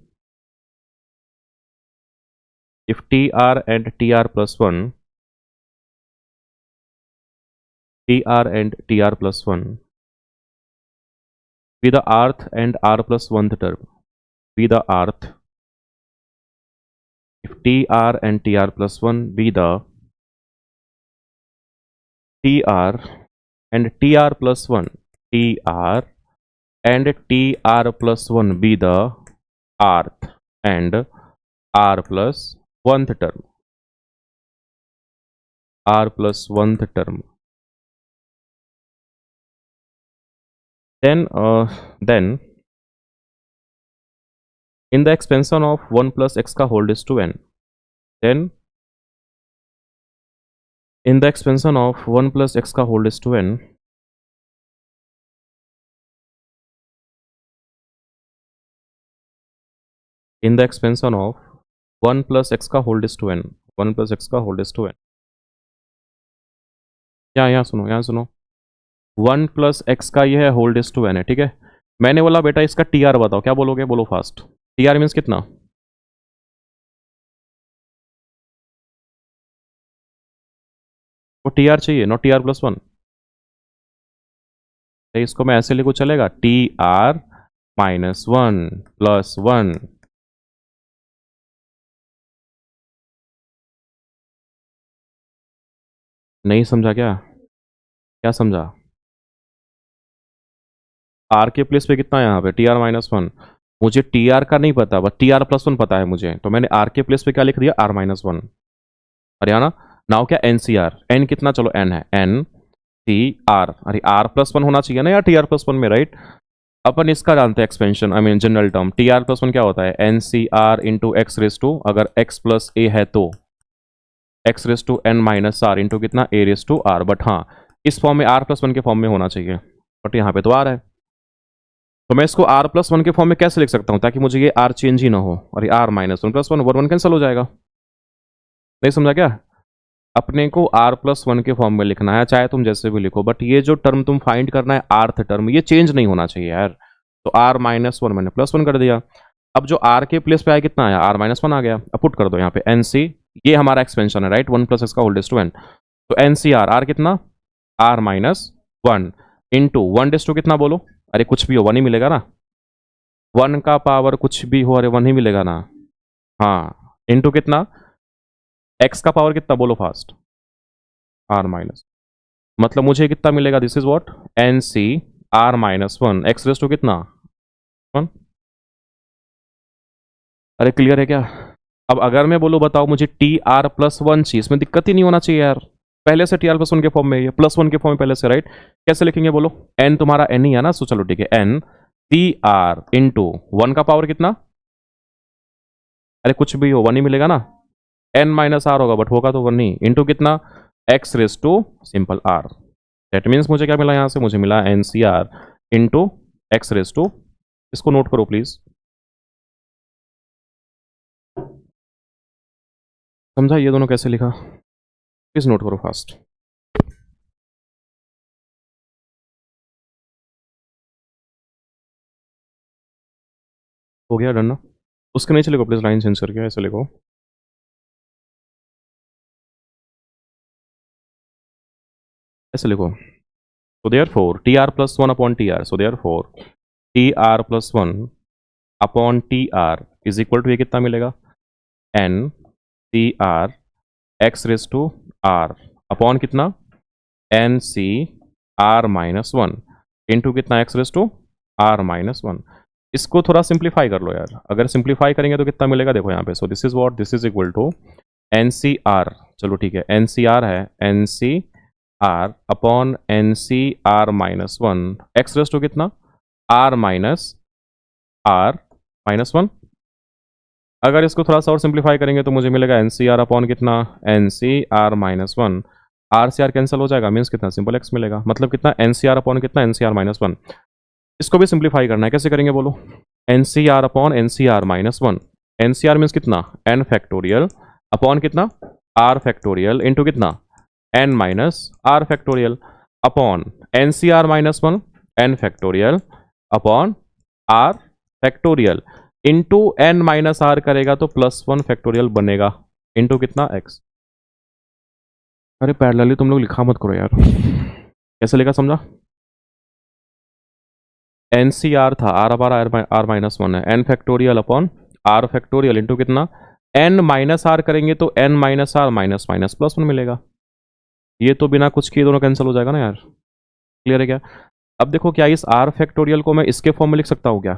if tr and tr plus 1, tr and tr plus 1 be the rth and r plus 1th term, be the rth, if tr and tr plus 1 be the tr and tr plus 1, tr and tr plus 1 be the rth and r plus 1th term, r plus 1th term, then in the expansion of 1 plus x का whole is to n, then in the expansion of 1 plus x का whole is to n, in the expansion of 1 plus x का whole is to n, 1 plus x का whole is to n, यहाँ सुनो, यहाँ सुनो, 1 plus X का ये है होल्ड इज टू एन है। ठीक है, मैंने बोला बेटा इसका टी आर बताओ, क्या बोलोगे, बोलो फास्ट। टी आर मीन्स कितना, वो टी आर चाहिए, नॉट टी आर प्लस 1। इसको मैं ऐसे लिखूं, चलेगा, टी आर माइनस 1 प्लस 1। नहीं समझा क्या, क्या समझा, आर के प्लेस पे कितना है यहाँ पे, टी आर माइनस 1। मुझे टी आर का नहीं पता, बस टी आर प्लस 1 पता है मुझे, तो मैंने आर के प्लेस पे क्या लिख दिया, आर माइनस 1। हरियाणा नाउ क्या, एन सी आर, एन कितना, चलो एन है, एन सी आर, अरे आर प्लस 1 होना चाहिए ना यार टी आर प्लस 1 में, राइट। अपन इसका जानते हैं expansion, I mean general term, T R plus 1 क्या होता है, N C R into X raise to, अगर एक्स प्लस ए है तो X raise to N minus R into कितना, A raise to R. But हाँ, इस फॉर्म में आर प्लस 1 के फॉर्म में होना चाहिए, बट यहाँ पे तो आर है, तो मैं इसको आर प्लस 1 के फॉर्म में कैसे लिख सकता हूँ ताकि मुझे ये आर चेंज ही ना हो, और ये आर माइनस 1 प्लस 1, 1 कैंसिल हो जाएगा। नहीं समझा क्या, अपने को आर प्लस 1 के फॉर्म में लिखना है, चाहे तुम जैसे भी लिखो, बट ये जो टर्म तुम फाइंड करना है आर्थ टर्म, ये चेंज नहीं होना चाहिए यार। तो आर माइनस 1 मैंने प्लस 1 कर दिया, अब जो आर के प्लेस पे आया कितना आया, आर माइनस 1 आ गया। अब पुट कर दो यहाँ पे एन सी, ये हमारा एक्सपेंशन है, राइट, 1 प्लस एक्स का होल रेज़ टू n, तो एन सी आर, आर कितना, R minus 1 into 1 raise to कितना बोलो, अरे कुछ भी हो 1 ही मिलेगा ना, 1 का पावर कुछ भी हो, अरे 1 ही मिलेगा ना, हाँ, इंटू कितना, x का पावर कितना बोलो फास्ट, आर माइनस, मतलब मुझे कितना मिलेगा, this is what, N C R minus 1, X raise to कितना 1। अरे क्लियर है क्या। अब अगर मैं बोलूँ बताओ मुझे टी आर प्लस 1 चाहिए, इसमें दिक्कत ही नहीं होना चाहिए यार, पहले से टी आर प्लस 1 के फॉर्म में, ये प्लस 1 के फॉर्म में पहले से, राइट। कैसे लिखेंगे बोलो, एन तुम्हारा एन ही है ना, सो चलो ठीक है, एन टी आर इंटू 1 का पावर कितना, अरे कुछ भी हो 1 ही मिलेगा ना, एन माइनस आर होगा बट होगा तो 1 नहीं, इंटू कितना, X raise to simple R. That means मुझे क्या मिला यहाँ से, मुझे मिला N C R into X raise to, इसको नोट करो प्लीज, समझा ये दोनों कैसे लिखा, प्लीज नोट करो फास्ट। हो गया डन ना, उसके नीचे लिखो प्लीज, लाइन चेंज करके ऐसे लिखो, ऐसे लिखो, so therefore tr plus 1 upon tr, so therefore tr plus 1 upon tr is equal to, ये कितना मिलेगा, n C R X raise to R upon कितना N C R minus one into कितना X raise to R minus one. इसको थोड़ा simplify कर लो यार, अगर सिंप्लीफाई करेंगे तो कितना मिलेगा देखो यहाँ पे। So this is what, this is equal to N C R, चलो ठीक है एन सी आर है N C R upon N C R minus one X raise to कितना आर माइनस वन। अगर इसको थोड़ा सा और सिंप्लीफाई करेंगे तो मुझे मिलेगा एन सी आर अपॉन कितना N C R minus one, R से आर कैंसिल हो जाएगा, मीन्स कितना सिंपल एक्स मिलेगा, मतलब कितना एन सी आर अपॉन कितना N C R minus one. इसको भी सिंप्लीफाई करना है, कैसे करेंगे बोलो, N C R upon N C R minus one, N C are means कितना एन फैक्टोरियल अपॉन कितना आर फैक्टोरियल इंटू कितना N minus R factorial upon N C R minus one N factorial upon R factorial into N minus R करेगा तो plus one factorial बनेगा into कितना X. अरे parallelly तुम लोग लिखा मत करो यार, कैसे लिखा समझा। एन सी आर था R upon R minus one है N factorial upon R factorial into कितना एन माइनस आर करेंगे तो N minus R minus minus plus one मिलेगा। ये तो बिना कुछ किए दोनों कैंसिल हो जाएगा ना यार, क्लियर है क्या। अब देखो क्या इस आर फैक्टोरियल को मैं इसके फॉर्म में लिख सकता हूँ क्या,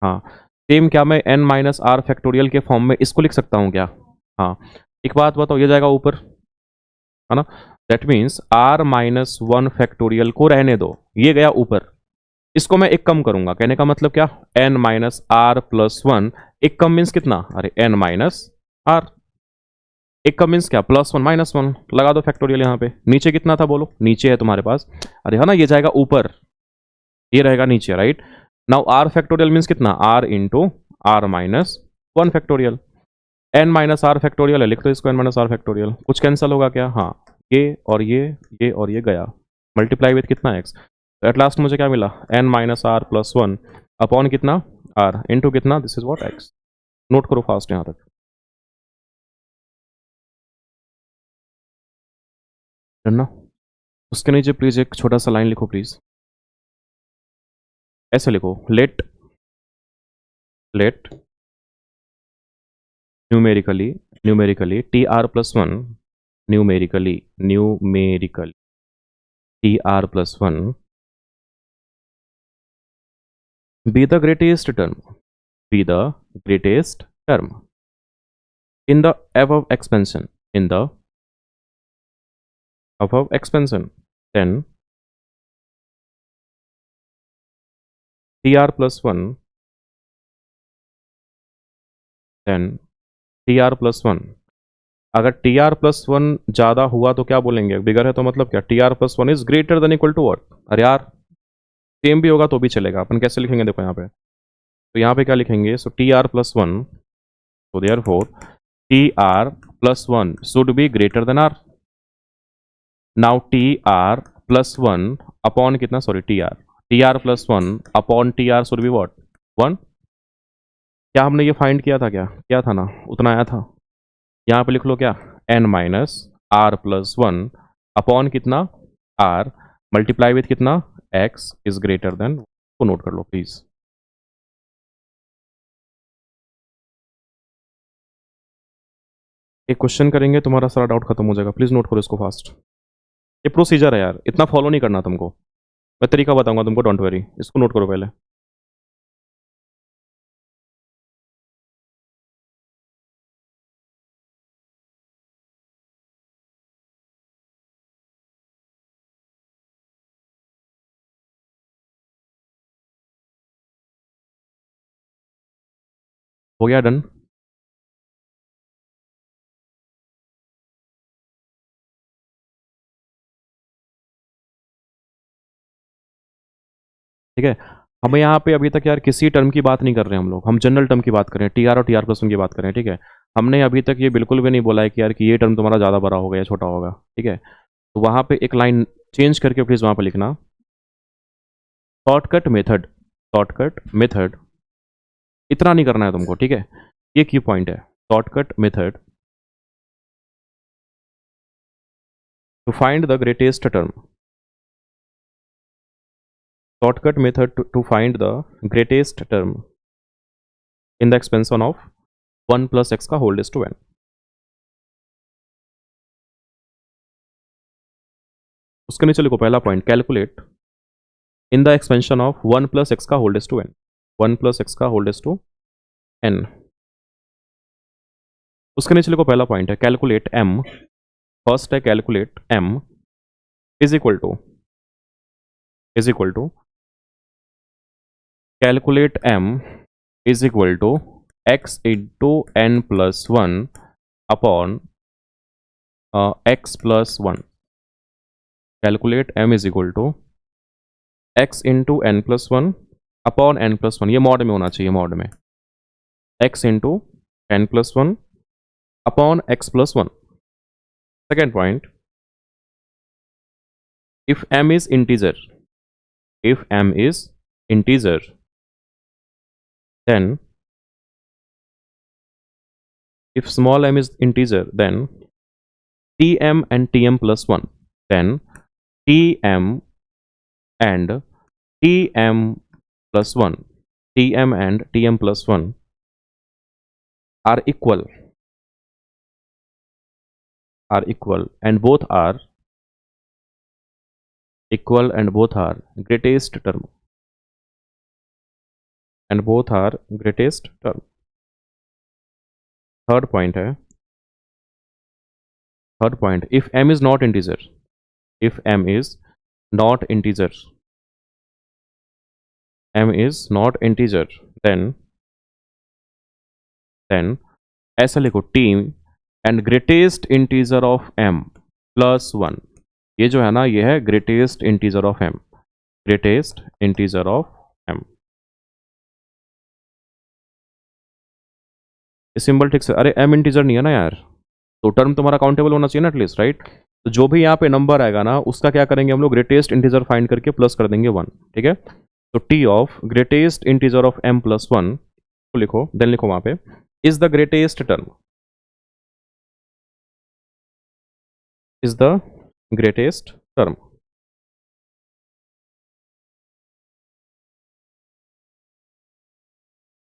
हाँ सेम क्या मैं एन माइनस आर फैक्टोरियल के फॉर्म में इसको लिख सकता हूँ क्या, हाँ एक बात बताओ ये जाएगा ऊपर है ना, that means R minus one factorial को रहने दो, ये गया ऊपर, इसको मैं एक कम करूंगा, कहने का मतलब क्या N minus R plus one, एक कम मीन्स कितना अरे एन माइनस आर, एक कम मीन्स क्या प्लस वन माइनस वन, लगा दो फैक्टोरियल यहाँ पे, नीचे कितना था बोलो, नीचे है तुम्हारे पास, अरे है ना ये जाएगा ऊपर, ये रहेगा नीचे, right. Now R factorial means कितना R into R minus one factorial, N minus R factorial है, लिख दो इसको एन माइनस आर फैक्टोरियल, कुछ कैंसिल होगा क्या, हाँ ये और ये गया, मल्टीप्लाई विथ कितना एक्स, तो एट लास्ट मुझे क्या मिला N minus R plus one upon कितना आर इंटू कितना this is what X. Note करो फास्ट यहाँ तक, डन। उसके नीचे प्लीज एक छोटा सा लाइन लिखो प्लीज, ऐसे लिखो let numerically T R plus one numerically T R plus one be the greatest term in the above expansion then tr plus 1 then tr plus 1, अगर टी आर प्लस वन ज्यादा हुआ तो क्या बोलेंगे, बिगर है तो मतलब क्या T R plus one is greater than equal to what, अरे यार सेम भी होगा तो भी चलेगा, अपन कैसे लिखेंगे देखो यहाँ पे, तो यहाँ पे क्या लिखेंगे, so T R plus one, so therefore tr plus 1 should be greater than r, now tr plus 1 upon कितना sorry tr plus 1 upon tr should be what 1, क्या हमने ये फाइंड किया था, क्या था ना उतना आया था, यहाँ पे लिख लो क्या n minus R plus one upon कितना r मल्टीप्लाई विथ कितना x इज ग्रेटर देन, को नोट कर लो प्लीज। एक क्वेश्चन करेंगे तुम्हारा सारा डाउट खत्म हो जाएगा, प्लीज नोट करो इसको फास्ट, ये प्रोसीजर है यार, इतना फॉलो नहीं करना तुमको, मैं तरीका बताऊंगा तुमको, डोंट वरी, इसको नोट करो पहले। हो गया डन, ठीक है। हमें यहाँ पे अभी तक यार किसी टर्म की बात नहीं कर रहे हैं हम लोग, हम जनरल टर्म की बात करें, टी आर और टी आर प्लस वन की बात करें, ठीक है। हमने अभी तक ये बिल्कुल भी नहीं बोला है कि यार कि ये टर्म तुम्हारा ज़्यादा बड़ा होगा या छोटा होगा, ठीक है। तो वहाँ पे एक लाइन चेंज करके प्लीज़ वहाँ पे लिखना, शॉर्टकट मेथड, इतना नहीं करना है तुमको, ठीक है, ये की पॉइंट है, shortcut method to find the greatest term, shortcut method to find the greatest term in the expansion of 1 plus x का whole raised to n, उसके नीचे लिखो पहला point, calculate in the expansion of 1 plus X का whole to N, 1 plus X का whole to N. उसके नीचे लिखो पहला पॉइंट है कैलकुलेट एम, फर्स्ट है calculate M is equal to calculate M is equal to X into N plus one upon X plus one. Calculate M is equal to X into N plus one upon N plus one, ये mod में होना चाहिए, mod में X into N plus one upon X plus one. Second point, if m is integer, if m is integer, then if small m is integer, then tm and tm plus 1, then tm and tm plus 1, tm and tm plus 1 are equal and both are equal and both are greatest term, and both are greatest term. Third point है, third point, if m is not integer, if m is not integer, m is not integer, then ऐसा लिखो t and greatest integer of m plus 1, ये जो है ना ये है greatest integer of m, greatest integer of m। Symbol ठीक से, अरे m इंटीजर नहीं है ना यार, तो टर्म तुम्हारा काउंटेबल होना चाहिए ना एटलीस्ट, राइट। तो जो भी यहाँ पे नंबर आएगा ना उसका क्या करेंगे हम लोग, ग्रेटेस्ट इंटीजर फाइंड करके प्लस कर देंगे 1, ठीक है। तो t of greatest integer of m plus 1 को लिखो, देन लिखो वहां पे is the greatest term, is the greatest term.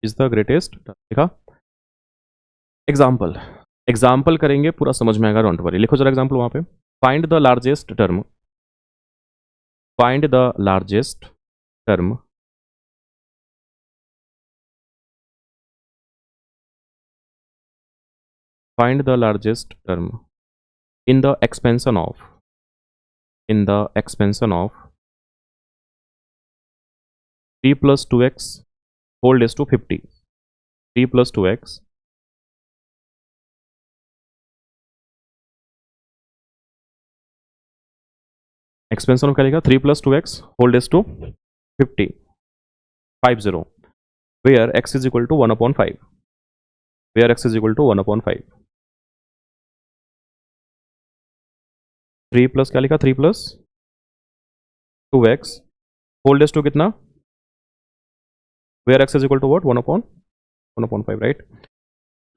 Is the greatest term लिखा। एग्जाम्पल करेंगे, पूरा समझ में आएगा, डोंट वरी। लिखो जरा एग्जाम्पल वहां पे, find the largest term, find the largest term find the largest term in the expansion of 3 plus 2x whole raised to 50, 3 plus 2x expansion of क्या लिखा, 3 plus 2x whole raised to 50, 50, where x is equal to 1 upon 5, where x is equal to 1 upon 5। 3 plus क्या लिखा, 3 plus 2x whole raise to कितना, where x is equal to what, 1 upon 5, right.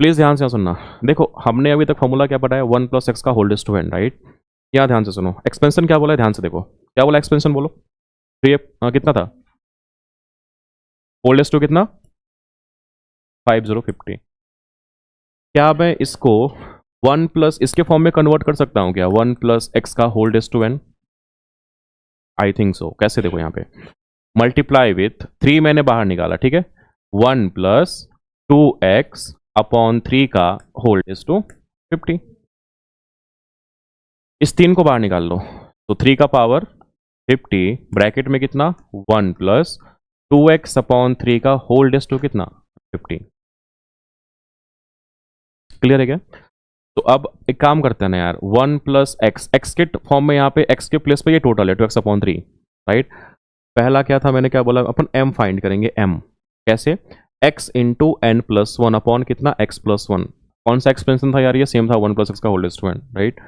Please ध्यान से सुनना, देखो हमने अभी तक फॉर्मूला क्या पढ़ा है, 1 प्लस एक्स का whole raise to n, right. यहाँ ध्यान से सुनो, एक्सपेंशन क्या बोला है, ध्यान से देखो क्या बोला, एक्सपेंशन बोलो, तो ये कितना था, होल रेज़ टू कितना, 5050। क्या मैं इसको 1 प्लस इसके फॉर्म में कन्वर्ट कर सकता हूं क्या, 1 प्लस एक्स का whole raise to n, I think so. कैसे, देखो यहाँ पे मल्टीप्लाई विथ 3 मैंने बाहर निकाला, ठीक है, 1 प्लस 2x अपॉन 3 का होल रेज़ टू 50, इस 3 को बाहर निकाल लो, तो 3 का पावर 50 ब्रैकेट में कितना, 1 प्लस 2x अपॉन 3 का होल रेज़ टू कितना, 50। क्लियर है क्या। तो अब एक काम करते हैं ना यार, 1 प्लस एक्स के फॉर्म में यहाँ पे x के प्लेस पे ये टोटल है 2x अपॉन 3, राइट। पहला क्या था, मैंने क्या बोला, अपन m फाइंड करेंगे, m कैसे, x into N plus 1 upon कितना, x प्लस 1। कौन सा एक्सपेंशन था यार, ये सेम था, 1 प्लस एक्स का whole raise to n, right.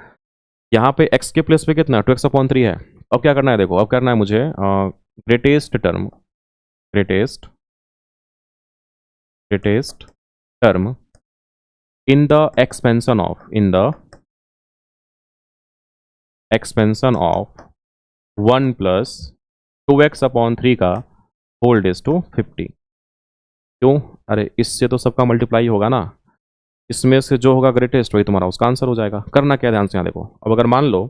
यहाँ पे x के प्लेस पे कितना, 2x अपॉन 3 है। अब क्या करना है, देखो अब करना है मुझे greatest term, greatest term in the expansion of 1 plus 2x upon 3 का होल रेज़ टू 50। क्यों, अरे इससे तो सबका मल्टीप्लाई होगा ना, इसमें से जो होगा ग्रेटेस्ट वही तुम्हारा उसका आंसर हो जाएगा। करना क्या, ध्यान से यहाँ देखो, अब अगर मान लो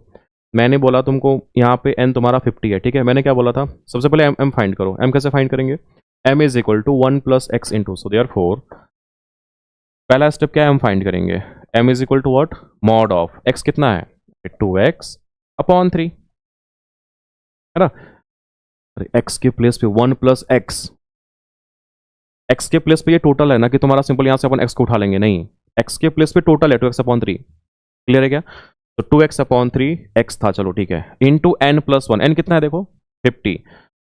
मैंने बोला तुमको यहाँ पे n तुम्हारा 50 है, ठीक है। मैंने क्या बोला था, सबसे पहले m फाइंड करो। m कैसे फाइंड करेंगे, m is equal to 1 plus X into, so therefore पहला स्टेप क्या है, m फाइंड करेंगे। m is equal to what, mod of x कितना है, 2x अपॉन 3, है ना। अरे x के प्लेस पे 1 प्लस एक्स, x के प्लेस पे ये टोटल है ना, कि तुम्हारा सिंपल यहाँ से अपन x को उठा लेंगे, नहीं, x के प्लेस पे टोटल है 2x अपॉन 3, क्लियर है क्या। तो 2x अपॉन 3 x था, चलो ठीक है, इंटू n प्लस 1, n कितना है देखो 50,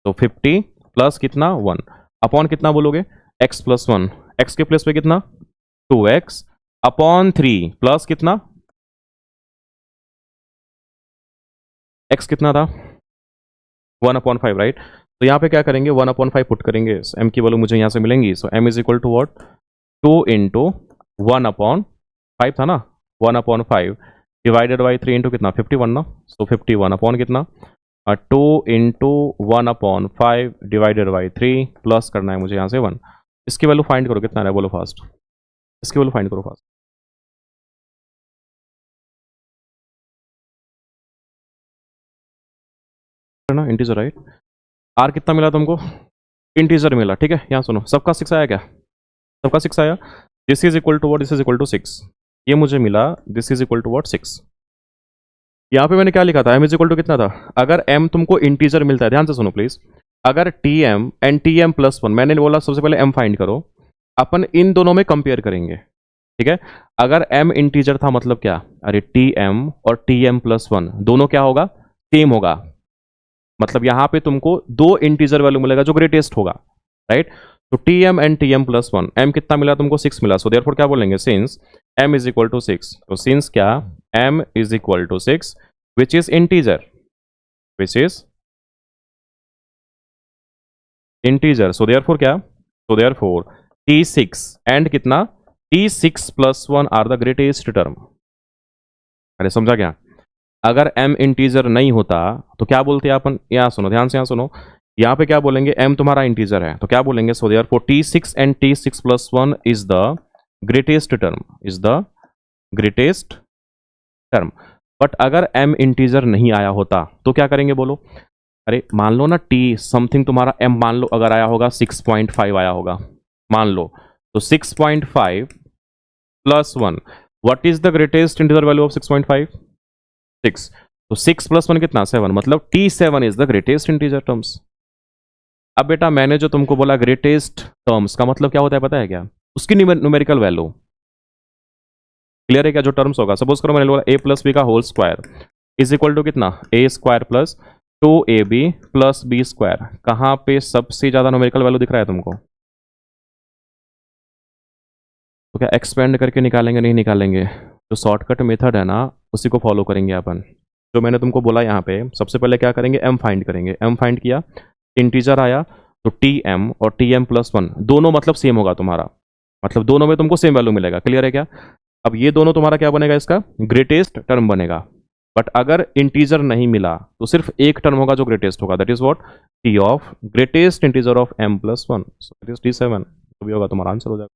तो 50 प्लस कितना 1 अपॉन कितना बोलोगे, x प्लस 1, x के प्लेस पे कितना 2x अपॉन 3 प्लस कितना, x कितना था 1 अपॉन 5, राइट। तो यहाँ पे क्या करेंगे, 1 अपॉन 5 पुट करेंगे, m की वैल्यू मुझे यहाँ से मिलेंगी। So m is equal to what, 2 into 1 upon 5 था ना, 1 अपॉन 5 डिवाइडेड बाई 3 इंटू कितना 51 ना, सो 51 अपॉन कितना 2 into 1 upon 5 divided by 3 plus करना है मुझे यहाँ से 1। इसकी वैल्यू फाइंड करो कितना है, बोलो फास्ट, इसकी वैल्यू फाइंड करो फास्ट। है ना, इंटीजर राइट। आर कितना मिला तुमको, इंटीजर मिला, ठीक है। यहाँ सुनो, सबका 6 आया क्या, सबका 6 आया। This is equal to what, this is equal to 6, ये मुझे मिला, this is equal to what 6। यहाँ पे मैंने क्या लिखा था, m इज इक्वल टू कितना था, अगर m तुमको इंटीजर मिलता है, ध्यान से सुनो प्लीज, अगर tm एंड tm प्लस 1, मैंने बोला सबसे पहले m फाइंड करो, अपन इन दोनों में कंपेयर करेंगे, ठीक है। अगर m इंटीजर था मतलब क्या, अरे tm और tm प्लस 1 दोनों क्या होगा, सेम होगा, मतलब यहाँ पे तुमको दो इंटीजर वैल्यू मिलेगा जो ग्रेटेस्ट होगा, राइट। तो tm and tm plus 1, m कितना मिला तुमको 6 मिला, सो देयरफॉर क्या बोलेंगे, since m is equal to 6, तो सिंस क्या m is equal to 6 which is integer, which is integer, so therefore क्या, सो देयरफॉर t6 एंड कितना t6 plus 1 are the greatest term. अरे समझा क्या, अगर m इंटीजर नहीं होता तो क्या बोलते हैं अपन, यहाँ सुनो ध्यान से, यहाँ सुनो, यहाँ पे क्या बोलेंगे, m तुम्हारा इंटीजर है तो क्या बोलेंगे, सो therefore t6 and t6 plus 1 is the greatest term, is the greatest term. But अगर m इंटीजर नहीं आया होता तो क्या करेंगे बोलो, अरे मान लो ना t समथिंग तुम्हारा m मान लो अगर आया होगा 6.5 आया होगा, मान लो, तो 6.5 plus 1, what is the greatest integer value of 6.5, 6, तो 6 प्लस 1 कितना 7, मतलब t7 is the greatest integer terms. अब बेटा मैंने जो तुमको बोला ग्रेटेस्ट टर्म्स का मतलब क्या होता है पता है क्या, उसकी न्यूमेरिकल वैल्यू, क्लियर है क्या, जो टर्म्स होगा, सपोज करो मैंने बोला a प्लस बी का whole square is equal to कितना a square plus 2ab plus B square, कहाँ पे सबसे ज्यादा न्यूमेरिकल वैल्यू दिख रहा है तुमको, तो क्या एक्सपेंड करके निकालेंगे, नहीं निकालेंगे, जो शॉर्टकट मेथड है ना उसी को फॉलो करेंगे अपन। जो मैंने तुमको बोला यहाँ पे सबसे पहले क्या करेंगे, m फाइंड करेंगे, m फाइंड किया, इंटीजर आया, तो tm और tm प्लस 1 दोनों मतलब सेम होगा तुम्हारा, मतलब दोनों में तुमको सेम वैल्यू मिलेगा, क्लियर है क्या। अब ये दोनों तुम्हारा क्या बनेगा, इसका ग्रेटेस्ट टर्म बनेगा। बट अगर इंटीजर नहीं मिला तो सिर्फ एक टर्म होगा जो ग्रेटेस्ट होगा, that is what, t of greatest integer of m plus 1, so that is t7, तो भी होगा तुम्हारा आंसर हो जाएगा।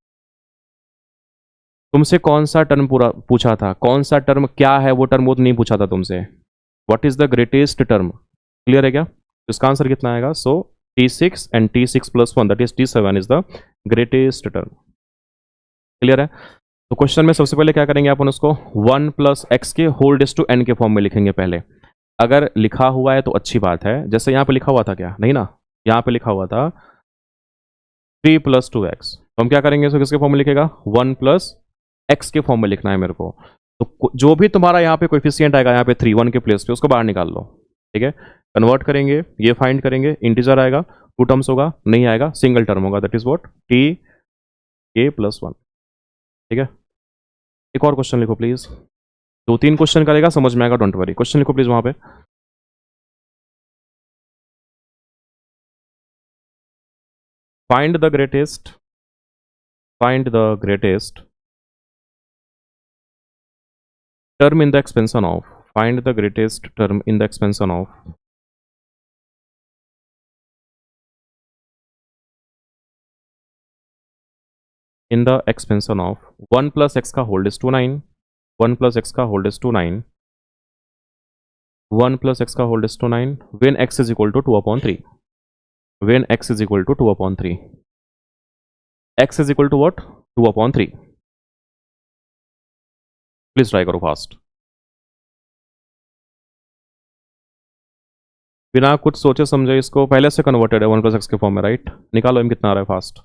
तुमसे कौन सा टर्म पूरा पूछा था, कौन सा टर्म क्या है वो टर्म, वो नहीं पूछा था तुमसे, what is the greatest term, clear है क्या। तो इसका आंसर कितना आएगा, सो t6 and t6 plus 1 that is t7 is the greatest term, clear है। तो क्वेश्चन में सबसे पहले क्या करेंगे अपन, उसको 1 प्लस एक्स के होल रेज़ टू n के फॉर्म में लिखेंगे पहले, अगर लिखा हुआ है तो अच्छी बात है, जैसे यहाँ पे लिखा हुआ था क्या, नहीं ना, यहाँ पे लिखा हुआ था 3 प्लस 2x, तो हम क्या करेंगे, इसको किसके फॉर्म में लिखेगा, 1 प्लस एक्स के फॉर्म में लिखना है मेरे को। तो जो भी तुम्हारा यहाँ पे कोएफिशिएंट आएगा यहाँ पे 3 1 के प्लेस पे, उसको बाहर निकाल लो, ठीक है। कन्वर्ट करेंगे, ये फाइंड करेंगे, इंटीजर आएगा, 2 टर्म्स होगा, नहीं आएगा सिंगल टर्म होगा, that is what t k plus 1, ठीक है। एक और क्वेश्चन लिखो प्लीज, 2 3 क्वेश्चन करेगा समझ में आएगा, डोंट वरी, क्वेश्चन लिखो प्लीज वहां पे। Find the greatest, find the greatest term in the expansion of, find the greatest term in the expansion of in the expansion of 1 plus x का hold is टू 9, 1 plus x का hold is टू 9, 1 plus X का whole raise to 9 when X is equal to 2/3 when X is equal to 2/3 X is equal to what 2/3 please try करो fast बिना कुछ सोचे समझे इसको पहले से कन्वर्टेड है 1 प्लस एक्स के फॉर्म में राइट निकालो एम कितना आ रहा है फास्ट